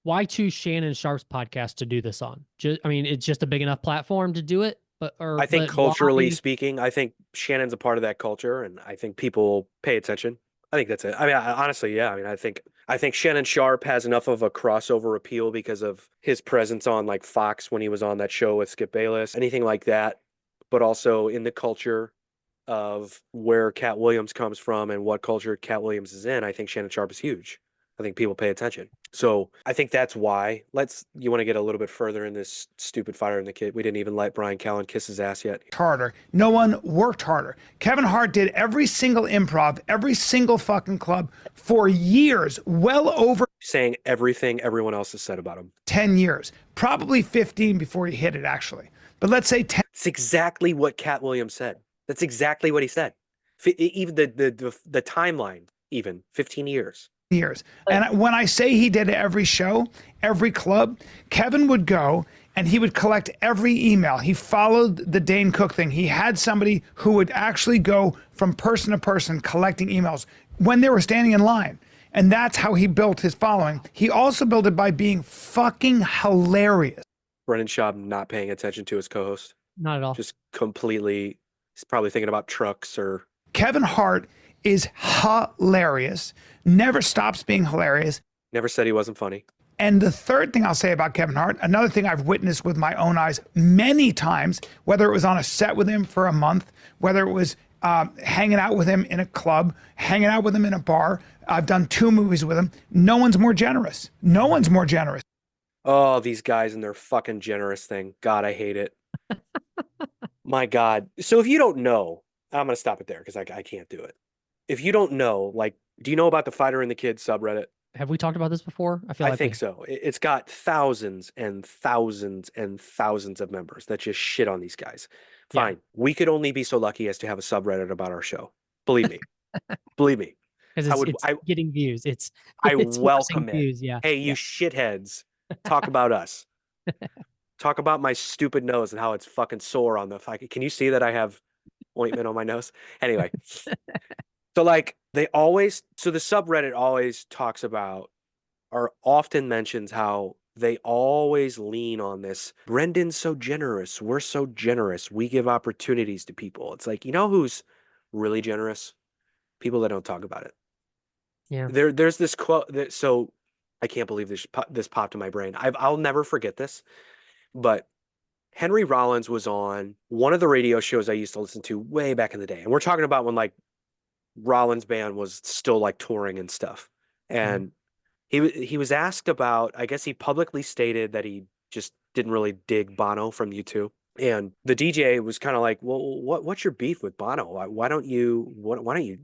why choose Shannon Sharp's podcast to do this on? I mean, it's just a big enough platform to do it. I think But culturally why? speaking, I think Shannon's a part of that culture, and I think people pay attention. I think that's it. I mean, honestly, yeah. I mean, I think Shannon Sharp has enough of a crossover appeal because of his presence on like Fox when he was on that show with Skip Bayless, anything like that. But also in the culture of where Katt Williams comes from and what culture Katt Williams is in, I think Shannon Sharp is huge. I think people pay attention. So I think that's why. You want to get a little bit further in this stupid Fire in the Kid. We didn't even let Brian Callen kiss his ass yet. Harder. No one worked harder. Kevin Hart did every single improv, every single fucking club for years, well over saying everything everyone else has said about him. 10 years, probably 15 before he hit it actually. But let's say 10. It's exactly what Katt Williams said. That's exactly what he said. Even the timeline, even 15 years. And when I say he did every show, every club, Kevin would go and he would collect every email. He followed the Dane Cook thing. He had somebody who would actually go from person to person collecting emails when they were standing in line. And that's how he built his following. He also built it by being fucking hilarious. Brendan Schaub not paying attention to his co-host. Not at all. Just completely, he's probably thinking about trucks or... Kevin Hart is hilarious, never stops being hilarious. Never said he wasn't funny. And the third thing I'll say about Kevin Hart, another thing I've witnessed with my own eyes many times, whether it was on a set with him for a month, whether it was hanging out with him in a club, hanging out with him in a bar. I've done 2 movies with him. No one's more generous. No one's more generous. Oh, these guys and their fucking generous thing. God, I hate it. My God. So if you don't know, I'm going to stop it there because I can't do it. If you don't know, like, do you know about the Fighter and the Kid subreddit? Have we talked about this before? I think so. It's got thousands and thousands and thousands of members that just shit on these guys. Fine. Yeah. We could only be so lucky as to have a subreddit about our show. Believe me. Believe me. Because it's getting views. I welcome it. Views, yeah. Hey, you shitheads, talk about us. Talk about my stupid nose and how it's fucking sore on the fucking... Can you see that I have ointment on my nose? Anyway. So like the subreddit always talks about or often mentions how they always lean on this. Brendan's so generous. We're so generous. We give opportunities to people. It's like, you know who's really generous? People that don't talk about it. Yeah. There's this quote. So I can't believe this popped in my brain. I'll never forget this. But Henry Rollins was on one of the radio shows I used to listen to way back in the day. And we're talking about when like Rollins' band was still like touring and stuff. And he was asked about, I guess he publicly stated that he just didn't really dig Bono from U2. And the DJ was kind of like, well, what's your beef with Bono? Why don't you,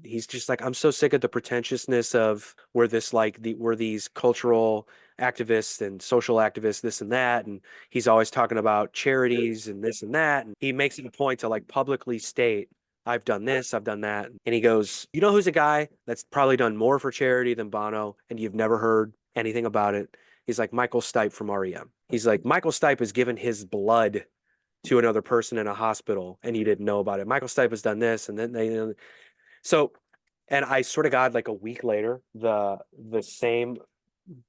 he's just like, I'm so sick of the pretentiousness of we're these cultural activists and social activists, this and that. And he's always talking about charities and this and that. And he makes it a point to like publicly state, I've done this, I've done that. And he goes, you know who's a guy that's probably done more for charity than Bono and you've never heard anything about it? He's like Michael Stipe from REM. He's like, Michael Stipe has given his blood to another person in a hospital and you didn't know about it. Michael Stipe has done this and then and I sort of got like a week later, the same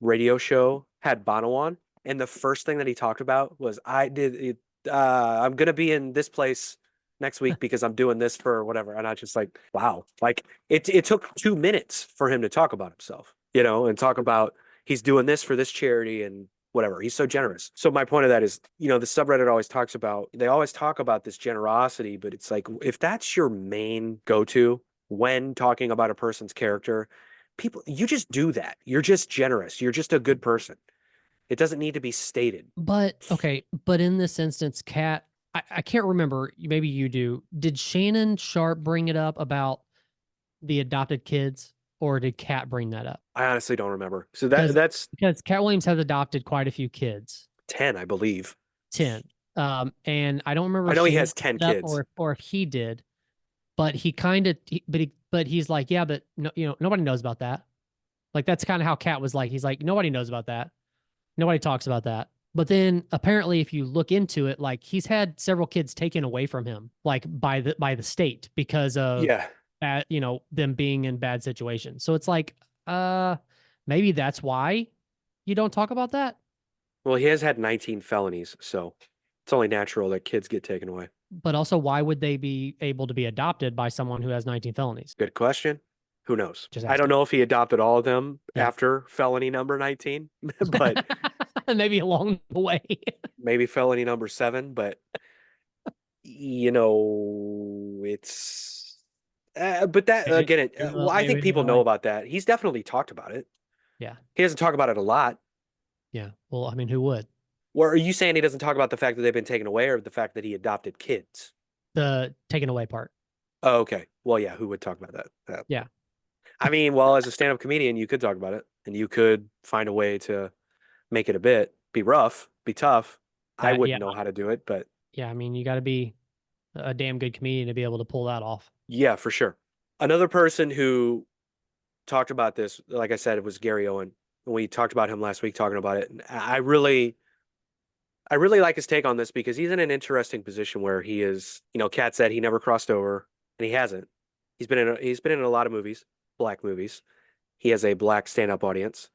radio show had Bono on. And the first thing that he talked about was I'm going to be in this place next week because I'm doing this for whatever. And I just like, wow, like it took 2 minutes for him to talk about himself, you know, and talk about he's doing this for this charity and whatever. He's so generous. So my point of that is, you know, the subreddit always talks about this generosity, but it's like, if that's your main go-to when talking about a person's character, you just do that. You're just generous. You're just a good person. It doesn't need to be stated. But in this instance, Katt, I can't remember. Maybe you do. Did Shannon Sharp bring it up about the adopted kids, or did Katt bring that up? I honestly don't remember. So that's because Katt Williams has adopted quite a few kids. 10, I believe. 10. And I don't remember. I know he has 10 kids, or if he did, but he kind of. But he's like, yeah, but no, you know, nobody knows about that. Like that's kind of how Katt was like. He's like, nobody knows about that. Nobody talks about that. But then apparently, if you look into it, like he's had several kids taken away from him, like by the state because of you know, them being in bad situations. So it's like, maybe that's why, you don't talk about that? Well, he has had 19 felonies, so it's only natural that kids get taken away. But also, why would they be able to be adopted by someone who has 19 felonies? Good question. Who knows? Just I don't asking. know if he adopted all of them Yeah. after felony number 19, but Maybe along the way. maybe felony number 7. But it's. But that again, well, I think people know about that. He's definitely talked about it. Yeah. He doesn't talk about it a lot. Yeah. Well, I mean, who would? Or are you saying he doesn't talk about the fact that they've been taken away, or the fact that he adopted kids? The taken away part. Oh, okay. Well, yeah, who would talk about that? Yeah. I mean, well, as a stand-up comedian, you could talk about it, and you could find a way to make it a bit, be rough, be tough. I wouldn't know how to do it, but yeah, I mean, you got to be a damn good comedian to be able to pull that off. yeah, for sure. Another person who talked about this, like I said, it was Gary Owen. We talked about him last week, talking about it, and I really like his take on this because he's in an interesting position where he is. Katt said he never crossed over, and he hasn't. He's been in a lot of movies, black movies. He has a black stand-up audience,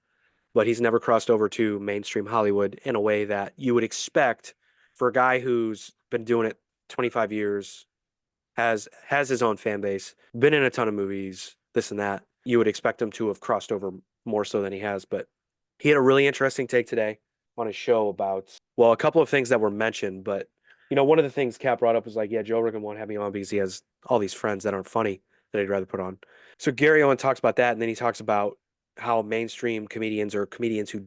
but he's never crossed over to mainstream Hollywood in a way that you would expect for a guy who's been doing it 25 years, has his own fan base, been in a ton of movies, this and that. You would expect him to have crossed over more so than he has, but he had a really interesting take today on his show about, well, a couple of things that were mentioned, but one of the things Katt brought up was like, yeah, Joe Rogan won't have me on because he has all these friends that aren't funny that he'd rather put on. So Gary Owen talks about that, and then he talks about how mainstream comedians or comedians who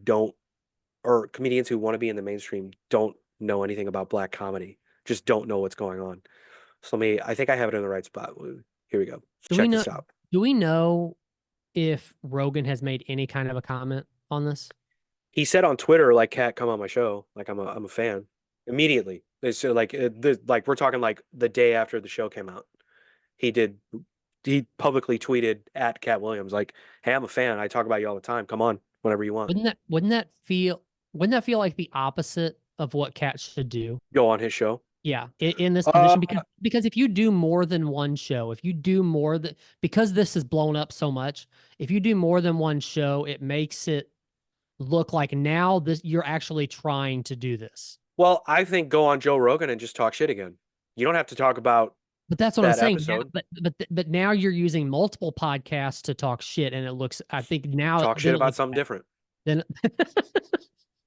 comedians who want to be in the mainstream don't know anything about black comedy, just don't know what's going on. So I think I have it in the right spot. Here we go. Check this out. Do we know if Rogan has made any kind of a comment on this? He said on Twitter, like, Katt, come on my show. Like, I'm a fan. Immediately. So like we're talking like the day after the show came out. He publicly tweeted at Katt Williams, like, hey, I'm a fan. I talk about you all the time. Come on, whenever you want. Wouldn't that feel like the opposite of what Katt should do? Go on his show? Yeah, in this position, because if you do more than one show, if you do more than, because this is blown up so much, if you do more than one show, it makes it look like now you're actually trying to do this. Well, I think go on Joe Rogan and just talk shit again. You don't have to talk about. But that's what I'm saying. Episode. But now you're using multiple podcasts to talk shit, and it looks. I think now talk shit about something different. Then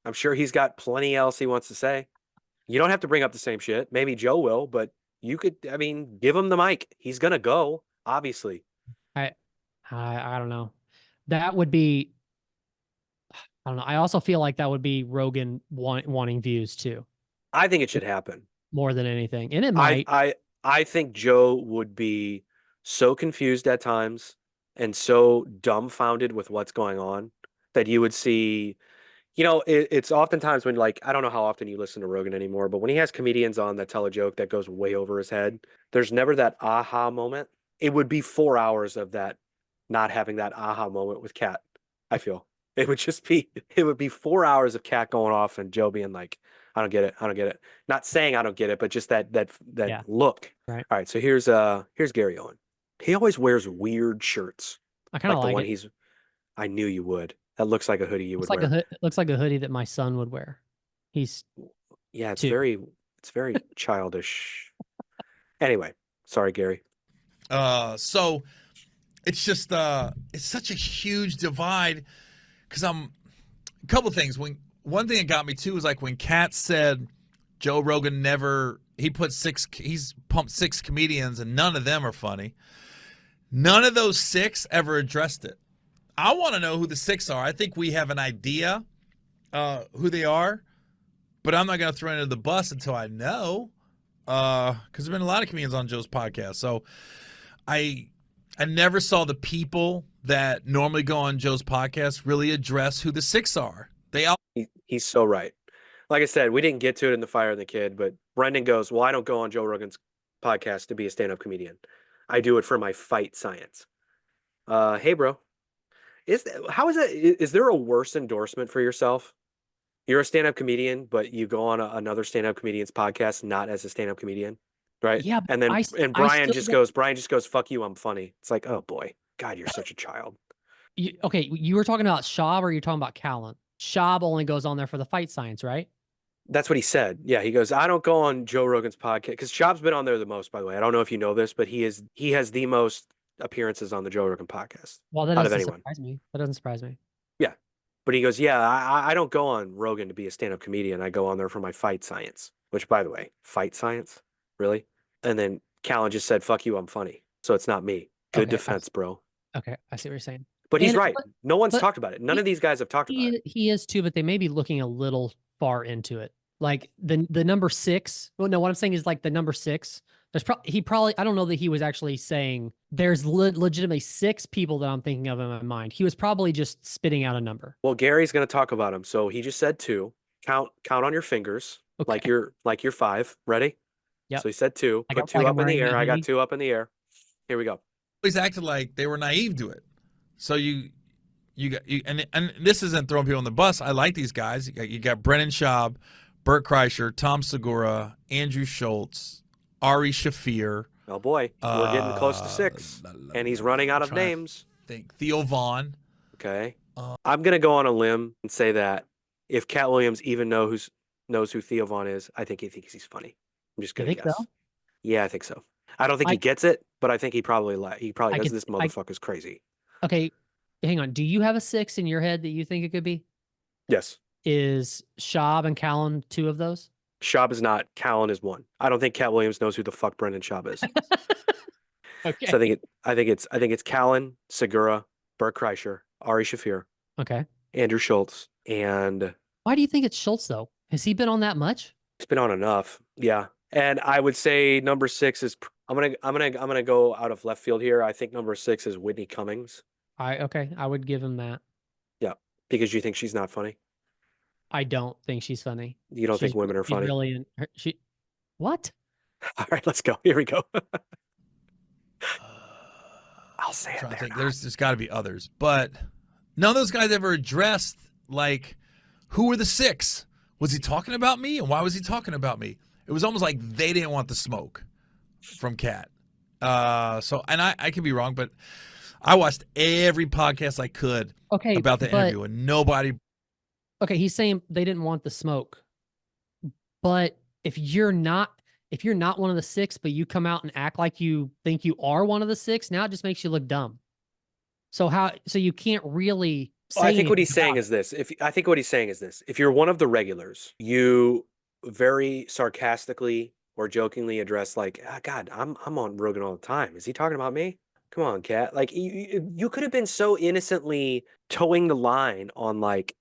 I'm sure he's got plenty else he wants to say. You don't have to bring up the same shit. Maybe Joe will, but you could. I mean, give him the mic. He's gonna go. Obviously. I don't know. That would be. I don't know. I also feel like that would be Rogan wanting views too. I think it should happen more than anything, and it might. I think Joe would be so confused at times and so dumbfounded with what's going on that you would see. It's oftentimes when, like, I don't know how often you listen to Rogan anymore, but when he has comedians on that tell a joke that goes way over his head, there's never that aha moment. It would be 4 hours of that, not having that aha moment with Katt. I feel it would be 4 hours of Katt going off and Joe being like, I don't get it. I don't get it. Not saying I don't get it, but just that look. Right. All right. So here's Gary Owen. He always wears weird shirts. I kind of like the one it. I knew you would. That looks like a hoodie you would wear. It looks like a hoodie that my son would wear. It's very childish. Anyway, sorry, Gary. So it's just it's such a huge divide because a couple things. One thing that got me too is like when Katt said Joe Rogan he's pumped 6 comedians and none of them are funny. None of those 6 ever addressed it. I want to know who the 6 are. I think we have an idea who they are, but I'm not going to throw into the bus until I know because there's been a lot of comedians on Joe's podcast. So I never saw the people that normally go on Joe's podcast really address who the 6 are. He's so right. Like I said, we didn't get to it in the Fire and the Kid, but Brendan goes, well, I don't go on Joe Rogan's podcast to be a stand-up comedian. I do it for my fight science. Hey, bro. Is there a worse endorsement for yourself? You're a stand-up comedian, but you go on another stand-up comedian's podcast, not as a stand-up comedian, right? Yeah. And then Brian just goes, fuck you, I'm funny. It's like, oh boy, God, you're such a child. You were talking about Schaub or you're talking about Callan? Schaub only goes on there for the fight science, right? That's what he said. Yeah, he goes, I don't go on Joe Rogan's podcast because Schaub's been on there the most, by the way. I don't know if you know this, but he has the most appearances on the Joe Rogan podcast Well, that out of doesn't anyone. surprise me. That doesn't surprise me. Yeah. But he goes, yeah, I don't go on Rogan to be a stand-up comedian. I go on there for my fight science, which, by the way, fight science? Really? And then Callan just said, fuck you, I'm funny. So it's not me. Good Okay, defense, bro. Okay, I see what you're saying. But he's And- right. No one's but talked about it. None of these guys have talked about it. He is too, but they may be looking a little far into it. Like the number 6. Well, no, what I'm saying is like the number 6. There's probably I don't know that he was actually saying there's legitimately 6 people that I'm thinking of in my mind. He was probably just spitting out a number. Well, Gary's going to talk about him. So he just said 2. Count on your fingers, like you're 5. Ready? Yep. So he said 2. I Put got- 2 like I'm up in the wearing air. that I got hoodie. 2 up in the air. Here we go. Always acted like they were naive to it. So you and this isn't throwing people on the bus. I like these guys. You got Brennan Schaub, Bert Kreischer, Tom Segura, Andrew Schultz, Ari Shafir. Oh boy, we're getting close to 6, and he's running out of names. Think Theo Vaughn. Okay, I'm gonna go on a limb and say that if Cat Williams even knows who Theo Vaughn is, I think he thinks he's funny. I'm just You gonna think guess. so? Yeah, I think so. I don't think he gets it, but I think he probably I does. could- This motherfucker's crazy. Okay, hang on. Do you have a 6 in your head that you think it could be? Yes, Is Schaub and Callan 2 of those? Schaub is not. Callan is 1. I don't think Cat Williams knows who the fuck Brendan Schaub is. Okay. So I think it's Callan, Segura, Bert Kreischer, Ari Shafir, Okay. Andrew Schultz, and Why do you think it's Schultz though? Has he been on that much? he's been on enough. Yeah. And I would say number 6 is I'm gonna go out of left field here. I think number 6 is Whitney Cummings. I would give him that. Yeah. Because you think she's not funny? I don't think she's funny. You don't think women are she's funny? Really what? All right, let's go. Here we go. I'll say it. I think there's got to be others, but none of those guys ever addressed like who were the 6. Was he talking about me, and why was he talking about me? It was almost like they didn't want the smoke from Katt. So, and I could be wrong, but I watched every podcast I could about the interview, and nobody. Okay, he's saying they didn't want the smoke, but if you're not one of the 6, but you come out and act like you think you are one of the 6, now it just makes you look dumb. So you can't really say I think what he's anything saying about is this. If you're one of the regulars, you very sarcastically or jokingly address like, God, I'm on Rogan all the time. Is he talking about me? Come on, Cat. Like you could have been so innocently towing the line on like,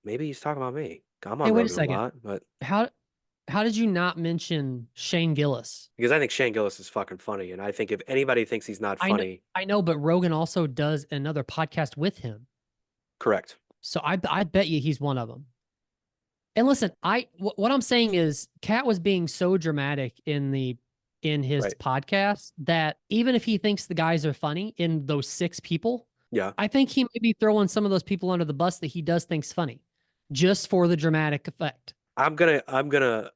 maybe he's talking about me. I'm on Hey, wait a Rogan a second. lot, but How did you not mention Shane Gillis? because I think Shane Gillis is fucking funny, and I think if anybody thinks he's not funny, I know, but Rogan also does another podcast with him. correct. So I bet you he's one of them. And listen, what I'm saying is Katt was being so dramatic in his Right. podcast that even if he thinks the guys are funny in those 6 people, Yeah. I think he may be throwing some of those people under the bus that he does think's funny, just for the dramatic effect. I'm gonna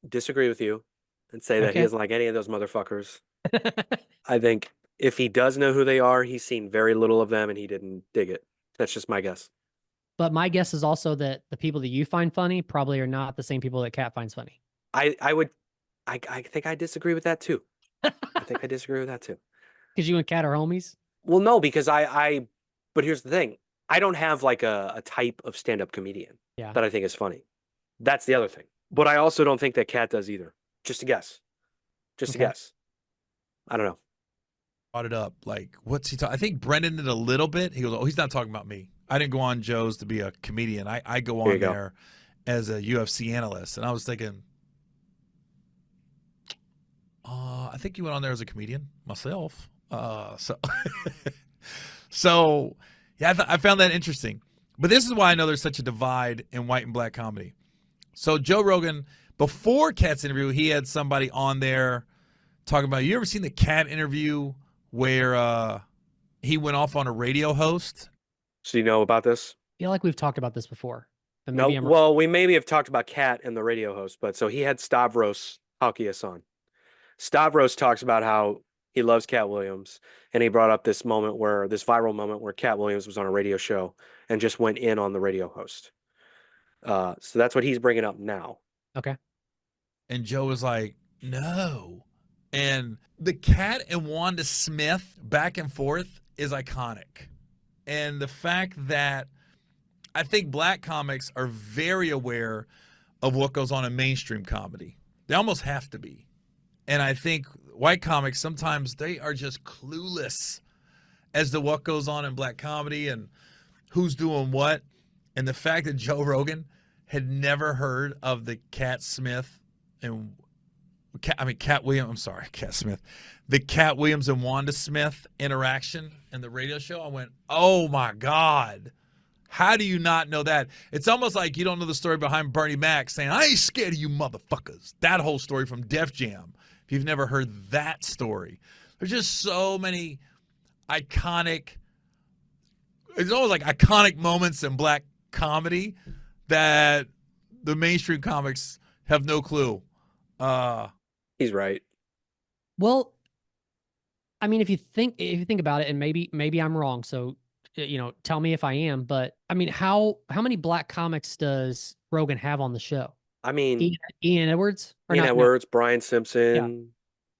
disagree with you and say that he Okay. doesn't like any of those motherfuckers. I think if he does know who they are, he's seen very little of them and he didn't dig it. That's just my guess. But my guess is also that the people that you find funny probably are not the same people that Katt finds funny. I think I disagree with that too. I think I disagree with that too. Because you and Katt are homies? Well, no, because but here's the thing. I don't have like a type of stand-up comedian Yeah. that I think is funny. That's the other thing. But I also don't think that Katt does either. Just a guess. Just a Okay. guess. I don't know. Brought it up. Like, what's he talking? I think Brendan did a little bit. He goes, "Oh, he's not talking about me. I didn't go on Joe's to be a comedian. I go There you on go. there as a UFC analyst." And I was thinking, I think you went on there as a comedian myself. So yeah, I found that interesting. But this is why I know there's such a divide in white and black comedy. So Joe Rogan, before Katt's interview, he had somebody on there talking about, you ever seen the Katt interview where he went off on a radio host? So you know about this? I feel like we've talked about this before. But No, maybe I'm well, we maybe have talked about Katt and the radio host, but so he had Stavros Halkias on. Stavros talks about how he loves Katt Williams, and he brought up this viral moment where Katt Williams was on a radio show and just went in on the radio host. So that's what he's bringing up now. Okay. And Joe was like, no. And the Katt and Wanda Smith back and forth is iconic. And the fact that I think black comics are very aware of what goes on in mainstream comedy. They almost have to be. And I think white comics, sometimes they are just clueless as to what goes on in black comedy and who's doing what. And the fact that Joe Rogan had never heard of the Katt Smith and Katt Williams, I'm sorry, Katt Smith. The Katt Williams and Wanda Smith interaction in the radio show, I went, oh my God. How do you not know that? It's almost like you don't know the story behind Bernie Mac saying, I ain't scared of you motherfuckers. That whole story from Def Jam. If you've never heard that story. There's just so many iconic, it's almost like iconic moments in black comedy that the mainstream comics have no clue. He's right. Well, I mean, if you think about it, and maybe I'm wrong, so tell me if I am, but I mean, how many black comics does Rogan have on the show? I mean, Ian Edwards? Or Ian not? Edwards, Brian Simpson,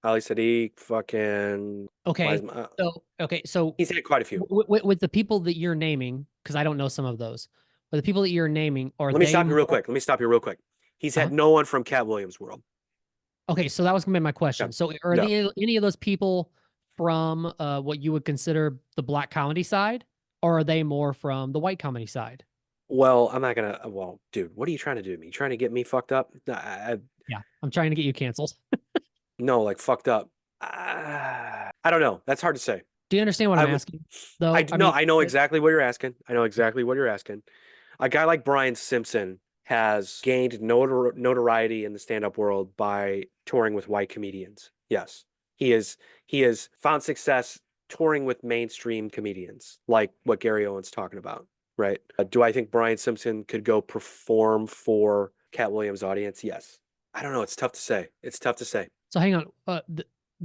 Ali Sadiq, fucking. Okay. So he's had quite a few. With the people that you're naming, because I don't know some of those, but the people that you're naming are. Let me stop you real quick. He's had no one from Katt Williams' world. Okay, so that was gonna be my question. So are any of those people from what you would consider the black comedy side, or are they more from the white comedy side? Well, I'm not gonna. Well, dude, what are you trying to do to me? You trying to get me fucked up? Yeah, I'm trying to get you canceled. No, like fucked up. I don't know. That's hard to say. Do you understand what I'm asking? Though I know exactly what you're asking. A guy like Brian Simpson has gained notoriety in the stand-up world by touring with white comedians. Yes, he has found success touring with mainstream comedians, like what Gary Owen's talking about, right? Do I think Brian Simpson could go perform for Katt Williams' audience? Yes. I don't know. It's tough to say. So hang on.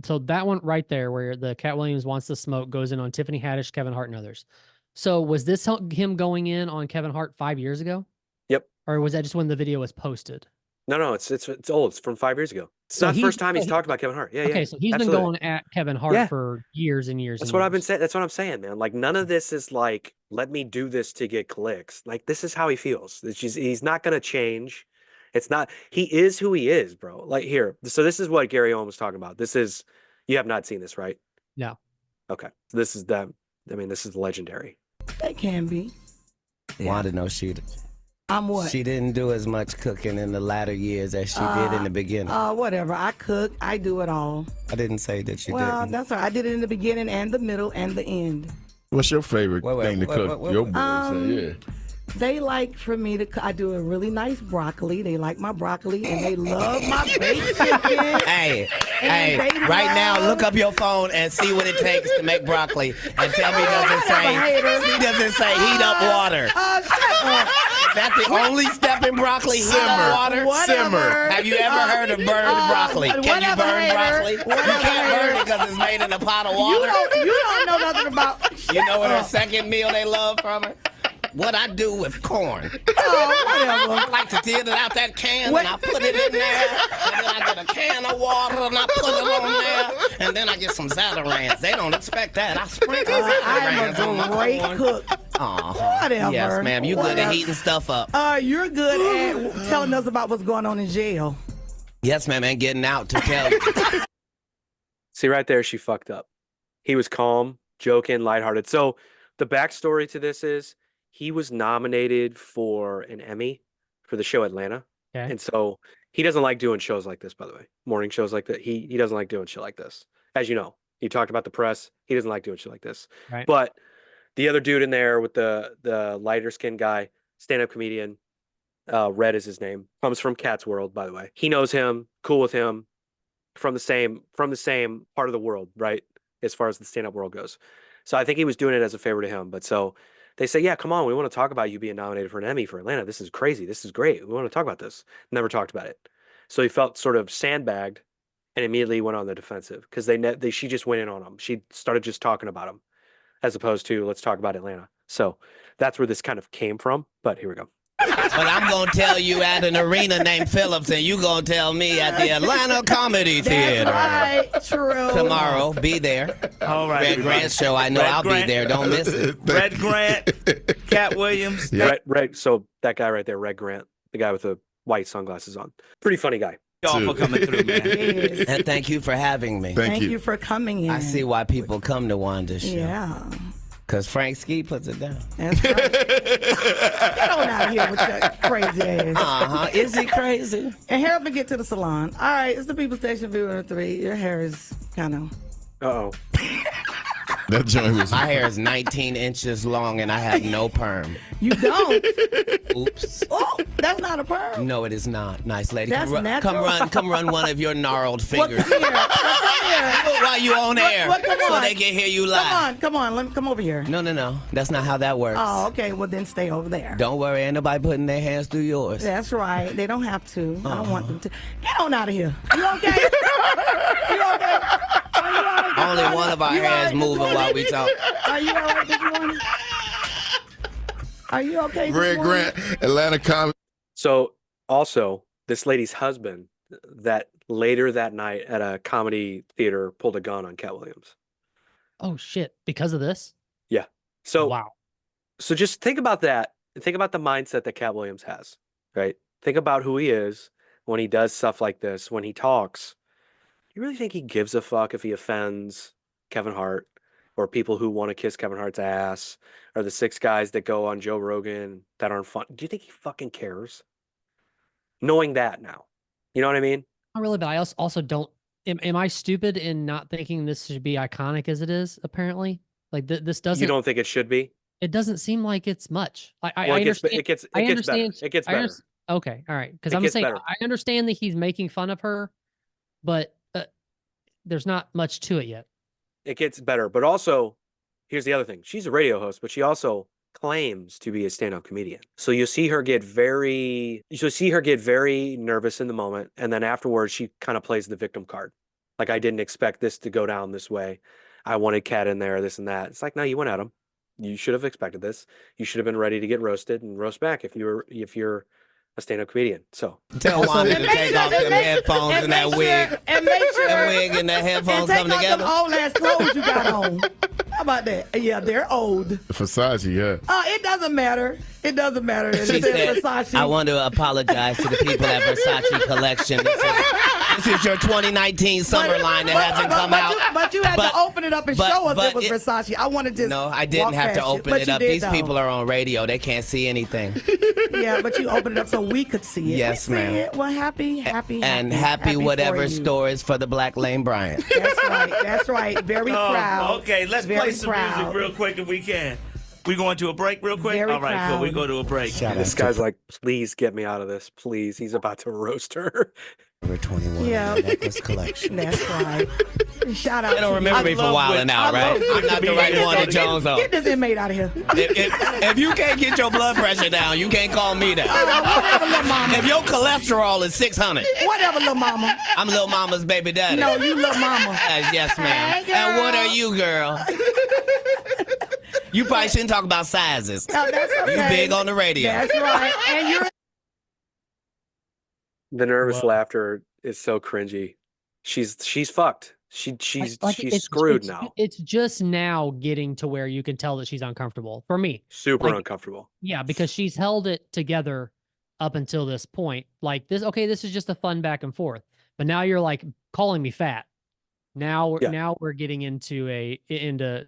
So that one right there, where the Katt Williams wants to smoke, goes in on Tiffany Haddish, Kevin Hart, and others. So was this him going in on Kevin Hart 5 years ago? Yep. Or was that just when the video was posted? No, it's old. It's from 5 years ago. It's not the first time he's talked about Kevin Hart. Yeah, okay, so he's been going at Kevin Hart for years and years. That's what I've been saying. That's what I'm saying, man. Like, none of this is like, let me do this to get clicks. Like, this is how he feels. He's not going to change. It's not. He is who he is, bro. Like, here. So this is what Gary Owen was talking about. You have not seen this, right? No. Okay. So this is them. I mean, this is legendary. They can be. Wanda knows she. I'm what? She didn't do as much cooking in the latter years as she did in the beginning. Whatever. I cook. I do it all. I didn't say that you didn't. Well, that's all right. I did it in the beginning and the middle and the end. What's your favorite thing to cook? Your boys say, yeah. They like for me to. I do a really nice broccoli. They like my broccoli and they love my baked chicken. Hey, right now, look up your phone and see what it takes to make broccoli, and tell me he doesn't say heat up water. Is that the only step in broccoli? Heat up water. Simmer. Have you ever heard of burned broccoli? Can you burn broccoli? You can't burn it because it's made in a pot of water. You don't know nothing about. You know what her second meal they love from her? What I do with corn. Whatever. I like to tear it out that can and I put it in there. And then I get a can of water and I put it on there. And then I get some Zatarain's. They don't expect that. I sprinkle Zatarain's on my great corn. cook. Whatever. Yes, ma'am. You good at heating stuff up. You're good at telling us about what's going on in jail. Yes, ma'am. And getting out to tell you. See, right there, she fucked up. He was calm, joking, lighthearted. So the backstory to this is he was nominated for an Emmy for the show Atlanta. Okay. And so he doesn't like doing shows like this, by the way. Morning shows like that. He doesn't like doing shit like this. As you know, he talked about the press. He doesn't like doing shit like this. Right. But the other dude in there with the lighter skinned guy, stand-up comedian, Red is his name, comes from Katt's world, by the way. He knows him, cool with him, from the same part of the world, right? As far as the stand-up world goes. So I think he was doing it as a favor to him. But so they say, yeah, come on, we want to talk about you being nominated for an Emmy for Atlanta. This is crazy. This is great. We want to talk about this. Never talked about it. So he felt sort of sandbagged and immediately went on the defensive because she just went in on him. She started just talking about him as opposed to let's talk about Atlanta. So that's where this kind of came from. But here we go. But I'm going to tell you at an arena named Phillips, and you going to tell me at the Atlanta Comedy Theater. Right, true. Tomorrow, be there. All right. Red Grant show, I know I'll be there. Don't miss it. Red Grant, Katt Williams. So that guy right there, Red Grant, the guy with the white sunglasses on. Pretty funny guy. Y'all for coming through, man. Yes. And thank you for having me. Thank you for coming in. I see why people come to Wanda's show. Yeah. Because Frank Ski puts it down. That's right. Get on out of here with your crazy ass. Is he crazy? And help me get to the salon. All right, it's the People Station Viewer 3. Your hair is kind of... Uh-oh. That joint was... My hair is 19 inches long and I have no perm. You don't? Oops. Oh, that's not a perm. No, it is not. Nice lady. That's natural. Come run one of your gnarled fingers. Come here. While you on air. Come on. So they can hear you live. Come on. Let me come over here. No. That's not how that works. Oh, okay. Well, then stay over there. Don't worry. Ain't nobody putting their hands through yours. That's right. They don't have to. I don't want them to. Get on out of here. You okay? You okay? Only one of our hands moving while we talk. Are you all right this morning? Are you okay? Red Grant, Atlanta Comedy. So also, this lady's husband, that later that night at a comedy theater, pulled a gun on Katt Williams. Oh shit! Because of this? Yeah. So wow. So just think about that, and think about the mindset that Katt Williams has. Right. Think about who he is when he does stuff like this. When he talks, you really think he gives a fuck if he offends Kevin Hart? Or people who want to kiss Kevin Hart's ass, or the 6 guys that go on Joe Rogan that aren't fun. Do you think he fucking cares? Knowing that now, you know what I mean? Not really, but I also don't. Am I stupid in not thinking this should be iconic as it is? Apparently, like this doesn't. You don't think it should be? It doesn't seem like it's much. I Well, understand. It gets better. It gets better. Okay, all right. Because It I'm gets saying better. I understand that he's making fun of her, but there's not much to it yet. It gets better. But also, here's the other thing. She's a radio host, but she also claims to be a stand-up comedian. So you'll see her get very nervous in the moment, and then afterwards she kind of plays the victim card. Like, I didn't expect this to go down this way. I wanted Katt in there, this and that. It's like, no, you went at him. You should have expected this. You should have been ready to get roasted and roast back if you're a stand-up comedian. So tell Wanda to take off them headphones and that wig. And make sure that wig and that headphones come together. And take off them old ass clothes you got on. How about that? Yeah, they're old. Versace, yeah. It doesn't matter. It doesn't matter. She said, Versace. I want to apologize to the people at Versace Collection. This is your 2019 summer line that hasn't come out. But you had to open it up and show us it was Versace. I wanted to. No, I didn't have to open it up. These people are on radio. They can't see anything. Yeah, but you opened it up so we could see it. Yes, ma'am. Well, happy whatever store is for the Black Lane Bryant. That's right. Very proud. Okay, let's play some music real quick if we can. We going to a break real quick? Very all right, proud. cool. We go to a break. This guy's like, please get me out of this. Please. He's about to roast her. Number 21. Yeah. Necklace collection. That's right. Shout out. They don't remember me for wilding out, right? I'm not the right one at Jones on. Get this inmate out of here. If you can't get your blood pressure down, you can't call me down. Whatever, little mama. If your cholesterol is 600. Whatever, little mama. I'm little mama's baby daddy. No, you little mama. Yes, ma'am. Hey, and what are you, girl? You probably shouldn't talk about sizes. No, that's okay. You big on the radio. That's right. And you're. The nervous laughter is so cringy. She's fucked. She's screwed now. It's just now getting to where you can tell that she's uncomfortable. For me, super uncomfortable. Yeah, because she's held it together up until this point. Like this, okay, this is just a fun back and forth. But now you're like calling me fat. Now we're getting into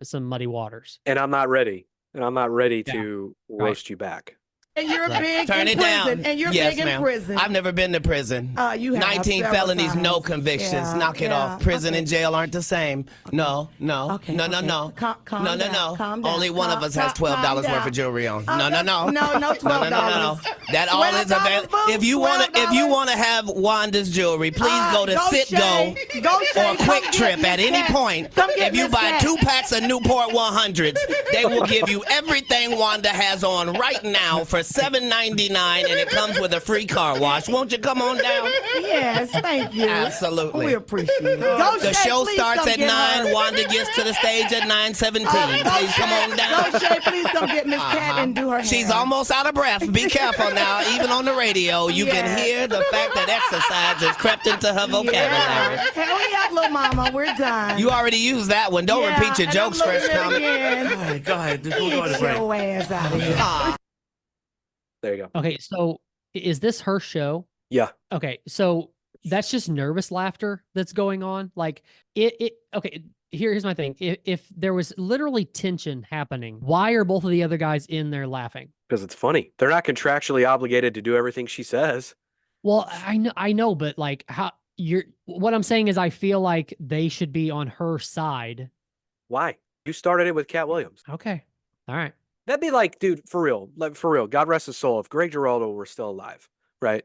some muddy waters. And I'm not ready. To roast you back. And you're big Turn in it prison. down. And you're yes, big in prison. I've never been to prison. You have 19 felonies, no convictions. Yeah, Knock it off. Prison and jail aren't the same. No. Okay, No. Calm No. down. Calm down. Only one of us has $12 worth of jewelry on. No. No, $12. No. That all is available. If you want to have Wanda's jewelry, please go to Citgo or Quick Trip at any point. If you buy 2 packs of Newport 100s, they will give you everything Wanda has on right now for for $7.99, and it comes with a free car wash. Won't you come on down? Yes, thank you. Absolutely. We appreciate it. The show starts at 9. Wanda gets to the stage at 9:17. Please come on down. Go, Shay, please come get Miss Katt and do her hair. She's almost out of breath. Be careful now. Even on the radio, you can hear the fact that exercise has crept into her vocabulary. Hurry up, little mama. We're done. You already used that one. Don't repeat your jokes, Fresh Comic. All right, go ahead. We'll go to Get break. your ass out of here. There you go. Okay, so is this her show? Yeah. Okay, so that's just nervous laughter that's going on. Like okay, here's my thing. If there was literally tension happening, why are both of the other guys in there laughing? Because it's funny. They're not contractually obligated to do everything she says. Well, I know, but like what I'm saying is I feel like they should be on her side. Why? You started it with Katt Williams. Okay. All right. That'd be like, dude, for real, God rest his soul. If Greg Giraldo were still alive, right?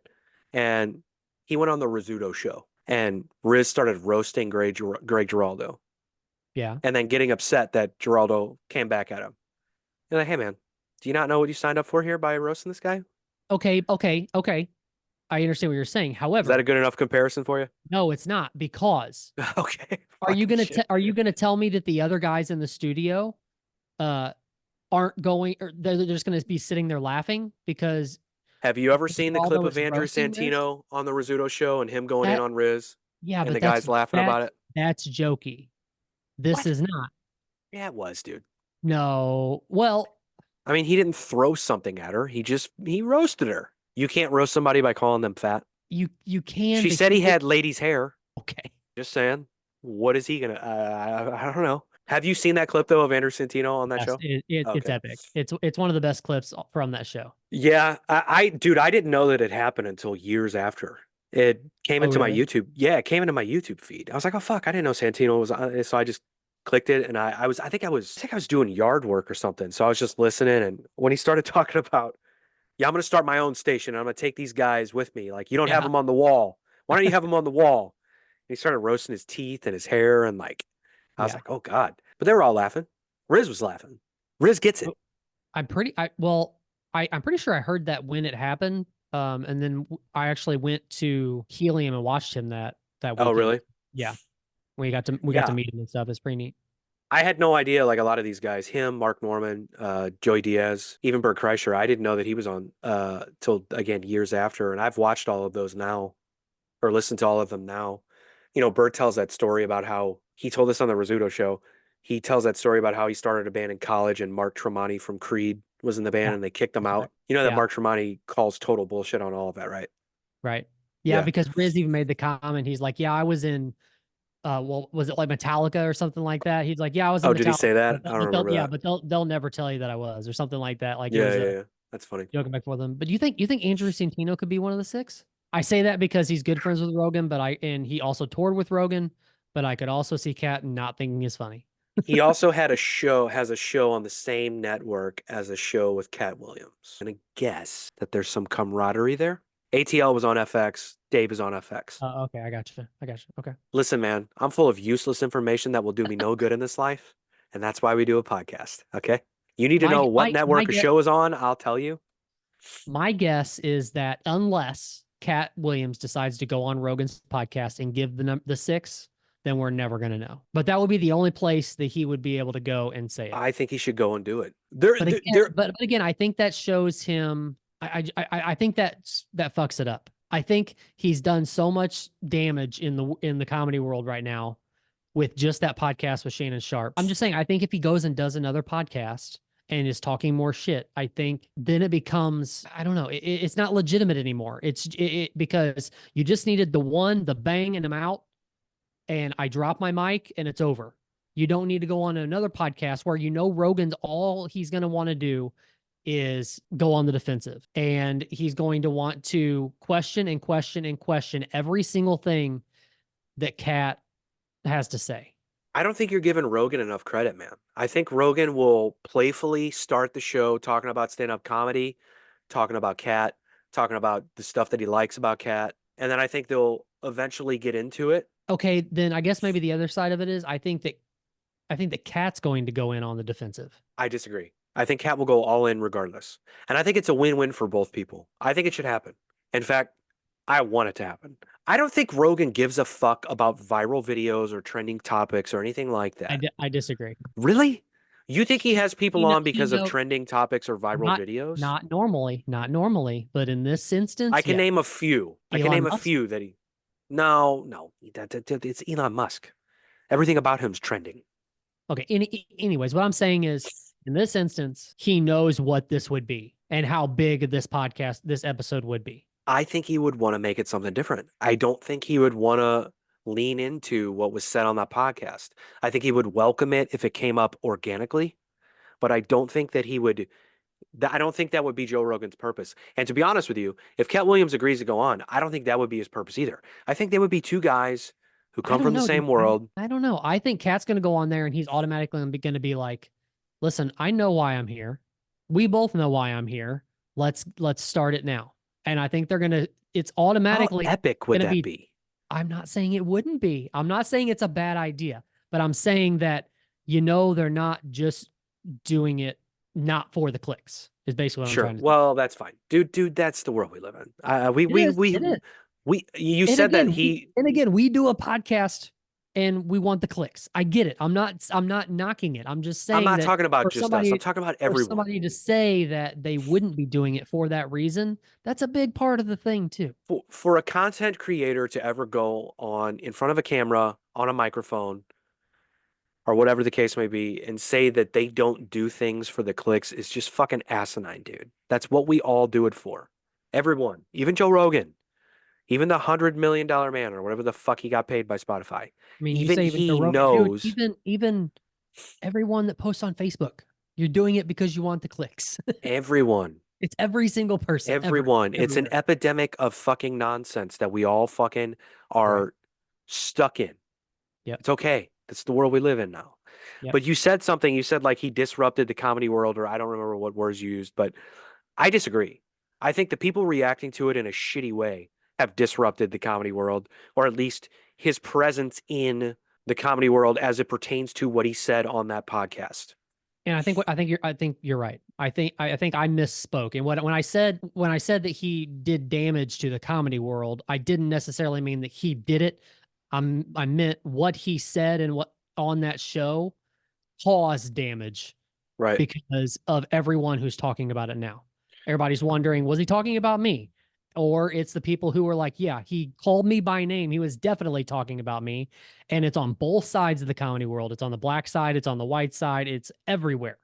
And he went on the Rizzuto show and Riz started roasting Greg Giraldo. Yeah. And then getting upset that Giraldo came back at him. You're like, hey man, do you not know what you signed up for here by roasting this guy? Okay. I understand what you're saying. However, is that a good enough comparison for you? No, it's not, because okay. Are you gonna tell me that the other guys in the studio aren't going, or they're just gonna be sitting there laughing because? Have you ever seen the clip Giraldo of is Andrew roasting Santino on the Rizzuto show and him going in on Riz? Yeah, and but the guys laughing about it. That's jokey. This is not. Yeah, it was, dude. No. Well, I mean, he didn't throw something at her. He roasted her. You can't roast somebody by calling them fat. You can. She said he had ladies' hair. Okay. Just saying. What is he gonna? I don't know. Have you seen that clip though of Andrew Santino on that show? It's epic. It's one of the best clips from that show. Yeah, dude, I didn't know that it happened until years after. It came into my YouTube. Yeah, it came into my YouTube feed. I was like, oh fuck, I didn't know Santino was on it. So I just clicked it, and I think I was doing yard work or something. So I was just listening, and when he started talking about, yeah, I'm gonna start my own station. And I'm gonna take these guys with me. Like, you don't have them on the wall. Why don't you have them on the wall? And he started roasting his teeth and his hair, and like, I was like, oh god. But they were all laughing. Riz was laughing. Riz gets it. I'm pretty sure I heard that when it happened. And then I actually went to Helium and watched him that weekend. Oh, really? Yeah. We got to meet him and stuff. It's pretty neat. I had no idea, like a lot of these guys, him, Mark Norman, Joey Diaz, even Bert Kreischer, I didn't know that he was on till, again, years after. And I've watched all of those now, or listened to all of them now. You know, Bert tells that story about how he told this on the Rizzuto show. He tells that story about how he started a band in college and Mark Tremonti from Creed was in the band and they kicked him out. You know that Mark Tremonti calls total bullshit on all of that, right? Right. Yeah, because Riz even made the comment. He's like, yeah, I was in, was it like Metallica or something like that? He's like, yeah, I was in Metallica. Did he say that? I don't remember that. Yeah, but they'll never tell you that I was, or something like that. Like, yeah. That's funny. Joking back for them. But you think Andrew Santino could be one of the 6? I say that because he's good friends with Rogan, and he also toured with Rogan, but I could also see Katt not thinking is funny. He also has a show on the same network as a show with Katt Williams. And I guess that there's some camaraderie there. ATL was on FX. Dave is on FX. Okay, I got you. Okay. Listen, man, I'm full of useless information that will do me no good in this life. And that's why we do a podcast. Okay. You need to know what network a show is on. I'll tell you. My guess is that unless Katt Williams decides to go on Rogan's podcast and give the 6, then we're never going to know. But that would be the only place that he would be able to go and say it. I think he should go and do it. But again, I think that shows him. I think that fucks it up. I think he's done so much damage in the comedy world right now with just that podcast with Shannon Sharpe. I'm just saying, I think if he goes and does another podcast and is talking more shit, I think then it becomes, I don't know, it's not legitimate anymore. It's because you just needed the bang and I'm out. And I drop my mic and it's over. You don't need to go on another podcast where Rogan's all he's going to want to do is go on the defensive. And he's going to want to question and question and question every single thing that Katt has to say. I don't think you're giving Rogan enough credit, man. I think Rogan will playfully start the show talking about stand-up comedy, talking about Katt, talking about the stuff that he likes about Katt. And then I think they'll eventually get into it. Okay, then I guess maybe the other side of it is I think that Katt's going to go in on the defensive. I disagree. I think Katt will go all in regardless. And I think it's a win-win for both people. I think it should happen. In fact, I want it to happen. I don't think Rogan gives a fuck about viral videos or trending topics or anything like that. I disagree. Really? You think he has people on because of know, trending topics or viral videos? Not normally, but in this instance, I can name a few. I can name a few that he. No, it's Elon Musk. Everything about him's trending. Okay. Anyways, what I'm saying is, in this instance, he knows what this would be and how big this episode would be. I think he would want to make it something different. I don't think he would want to lean into what was said on that podcast. I think he would welcome it if it came up organically, but I don't think that he would. I don't think that would be Joe Rogan's purpose. And to be honest with you, if Katt Williams agrees to go on, I don't think that would be his purpose either. I think they would be two guys who come from the same world. I don't know. I think Katt's going to go on there and he's automatically going to be like, listen, I know why I'm here. We both know why I'm here. Let's start it now. And I think it's automatically. How epic would that be? I'm not saying it wouldn't be. I'm not saying it's a bad idea, but I'm saying that, they're not just doing it not for the clicks is basically what I'm trying to say. Well, that's fine. Dude, that's the world we live in. You said that he. And again, we do a podcast and we want the clicks. I get it. I'm not knocking it. I'm just saying I'm not talking about just us. I'm talking about everyone. For somebody to say that they wouldn't be doing it for that reason, that's a big part of the thing too. For a content creator to ever go on in front of a camera, on a microphone, or whatever the case may be, and say that they don't do things for the clicks is just fucking asinine, dude. That's what we all do it for. Everyone, even Joe Rogan. Even the $100 million man or whatever the fuck he got paid by Spotify. I mean, even he knows. Dude, even everyone that posts on Facebook, you're doing it because you want the clicks. Everyone. It's every single person. Everyone. It's an epidemic of fucking nonsense that we all fucking are stuck in. Yeah, it's okay. That's the world we live in now. Yep. But you said something. You said like he disrupted the comedy world, or I don't remember what words you used, but I disagree. I think the people reacting to it in a shitty way have disrupted the comedy world, or at least his presence in the comedy world as it pertains to what he said on that podcast. And I think you're right. I think I misspoke. And when I said that he did damage to the comedy world, I didn't necessarily mean that he did it. I meant what he said and what on that show caused damage, right? Because of everyone who's talking about it now. Everybody's wondering, was he talking about me? Or it's the people who were like, yeah, he called me by name. He was definitely talking about me. And it's on both sides of the comedy world. It's on the black side. It's on the white side. It's everywhere.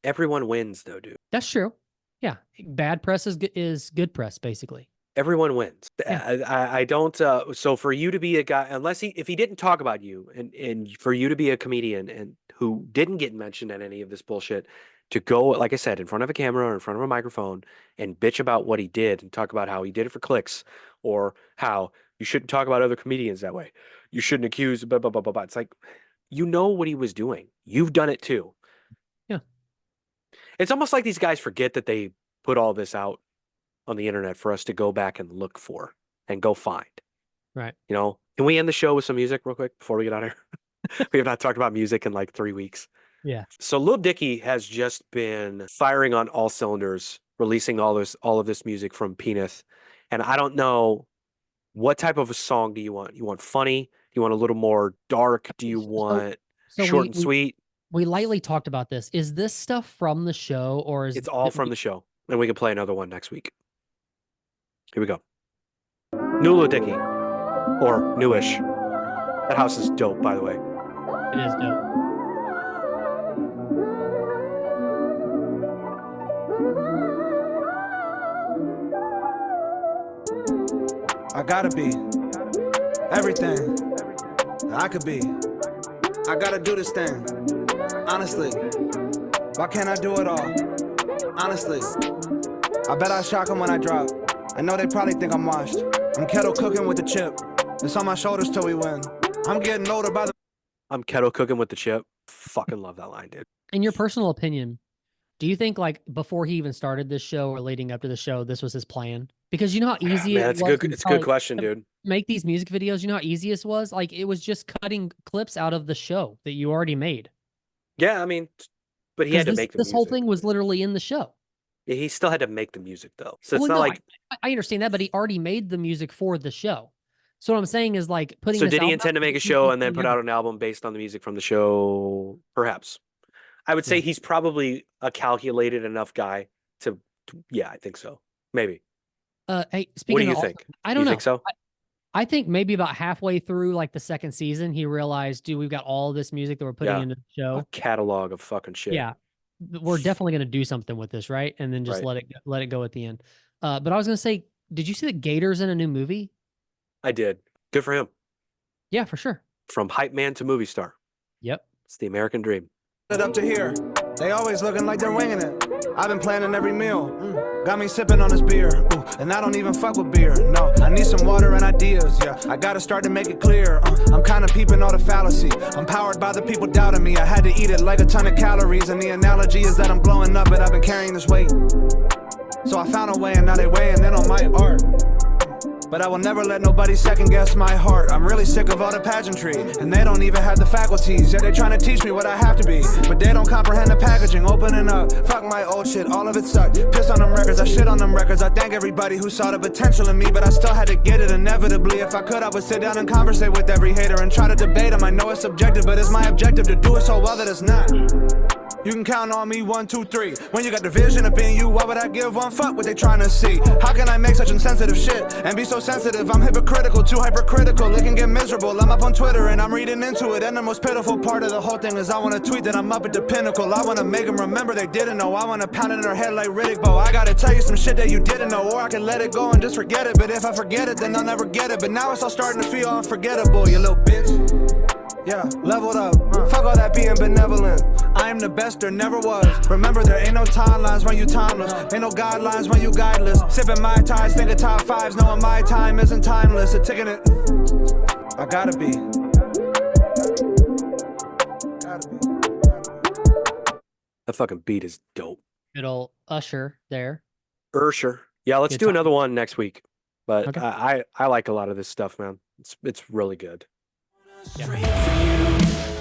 Everyone wins, though, dude. That's true. Yeah. Bad press is good press, basically. Everyone wins. Yeah. I don't. So for you to be a guy, if he didn't talk about you, and for you to be a comedian and who didn't get mentioned in any of this bullshit, to go, like I said, in front of a camera or in front of a microphone and bitch about what he did and talk about how he did it for clicks, or how you shouldn't talk about other comedians that way. You shouldn't accuse blah, blah, blah, blah, blah. It's like, you know what he was doing. You've done it too. Yeah. It's almost like these guys forget that they put all this out on the internet for us to go back and look for and go find. Right. Can we end the show with some music real quick before we get out of here? We have not talked about music in like 3 weeks. Yeah. So Lil Dicky has just been firing on all cylinders, releasing all of this music from Peanut. And I don't know, what type of a song do you want? You want funny? Do you want a little more dark? Do you want short and sweet? We lightly talked about this. Is this stuff from the show, or is it's all from the show? And we can play another one next week. Here we go. New Lil Dicky, or newish. That house is dope, by the way. It is dope. I gotta be everything that I could be. I gotta do this thing, honestly. Why can't I do it all? Honestly, I bet I shock them when I drop. I know they probably think I'm washed. I'm kettle cooking with the chip. It's on my shoulders till we win. I'm getting older by the... I'm kettle cooking with the chip. Fucking love that line, dude. In your personal opinion, do you think like before he even started this show or leading up to the show, this was his plan? Because you know how easy it's a good question, dude. Make these music videos, you know how easy it was? Like it was just cutting clips out of the show that you already made. Yeah, I mean, But he had to make the this whole music. thing was literally in the show. Yeah, he still had to make the music though. So it's Well, not no, like. I understand that, but he already made the music for the show. So what I'm saying is like putting. So this did he album intend to out, make a he's show and then doing put out an album based on the music from the show? Perhaps. I would say he's probably a calculated enough guy to. Yeah, I think so. Maybe. Hey, speaking What do you of, think? I don't You know. think so? I think maybe about halfway through like the second season, he realized, dude, we've got all this music that we're putting Yeah. into the show. A catalog of fucking shit. Yeah, we're definitely going to do something with this, right? And then just Right. let it go at the end. But I was going to say, did you see that Gator's in a new movie? I did. Good for him. Yeah, for sure. From hype man to movie star. Yep. It's the American dream. It up to here. They always looking like they're winging it. I've been planning every meal. Got me sipping on this beer. Ooh, and I don't even fuck with beer. No, I need some water and ideas. Yeah, I gotta start to make it clear. I'm kind of peeping all the fallacy. I'm powered by the people doubting me. I had to eat it like a ton of calories. And the analogy is that I'm glowing up, but I've been carrying this weight. So I found a way, and now they weighing in on my art. But I will never let nobody second guess my heart. I'm really sick of all the pageantry, and they don't even have the faculties. Yeah, they're trying to teach me what I have to be, but they don't comprehend the packaging. Opening up, fuck my old shit, all of it sucked. Piss on them records, I shit on them records. I thank everybody who saw the potential in me, but I still had to get it inevitably. If I could, I would sit down and conversate with every hater and try to debate them. I know it's subjective, but it's my objective to do it so well that it's not. You can count on me, 1, 2, 3. When you got the vision up in you, why would I give one fuck what they trying to see? How can I make such insensitive shit and be so sensitive? I'm hypocritical, too hypercritical. It can get miserable. I'm up on Twitter and I'm reading into it. And the most pitiful part of the whole thing is I want to tweet that I'm up at the pinnacle. I want to make them remember they didn't know. I want to pound it in their head like Riddick Bowe. I gotta tell you some shit that you didn't know, or I can let it go and just forget it. But if I forget it, then I'll never get it. But now it's all starting to feel unforgettable, you little bitch. Yeah, leveled up. Fuck all that being benevolent. I am the best there never was. Remember, there ain't no timelines when you timeless. Ain't no guidelines when you guideless. Sipping my ties, thinking top fives, knowing my time isn't timeless. A ticking it. I gotta be. That fucking beat is dope. Good old Usher there. Ursher. Yeah, let's Good do time. another one next week. But Okay. I like a lot of this stuff, man. It's really good. Yeah.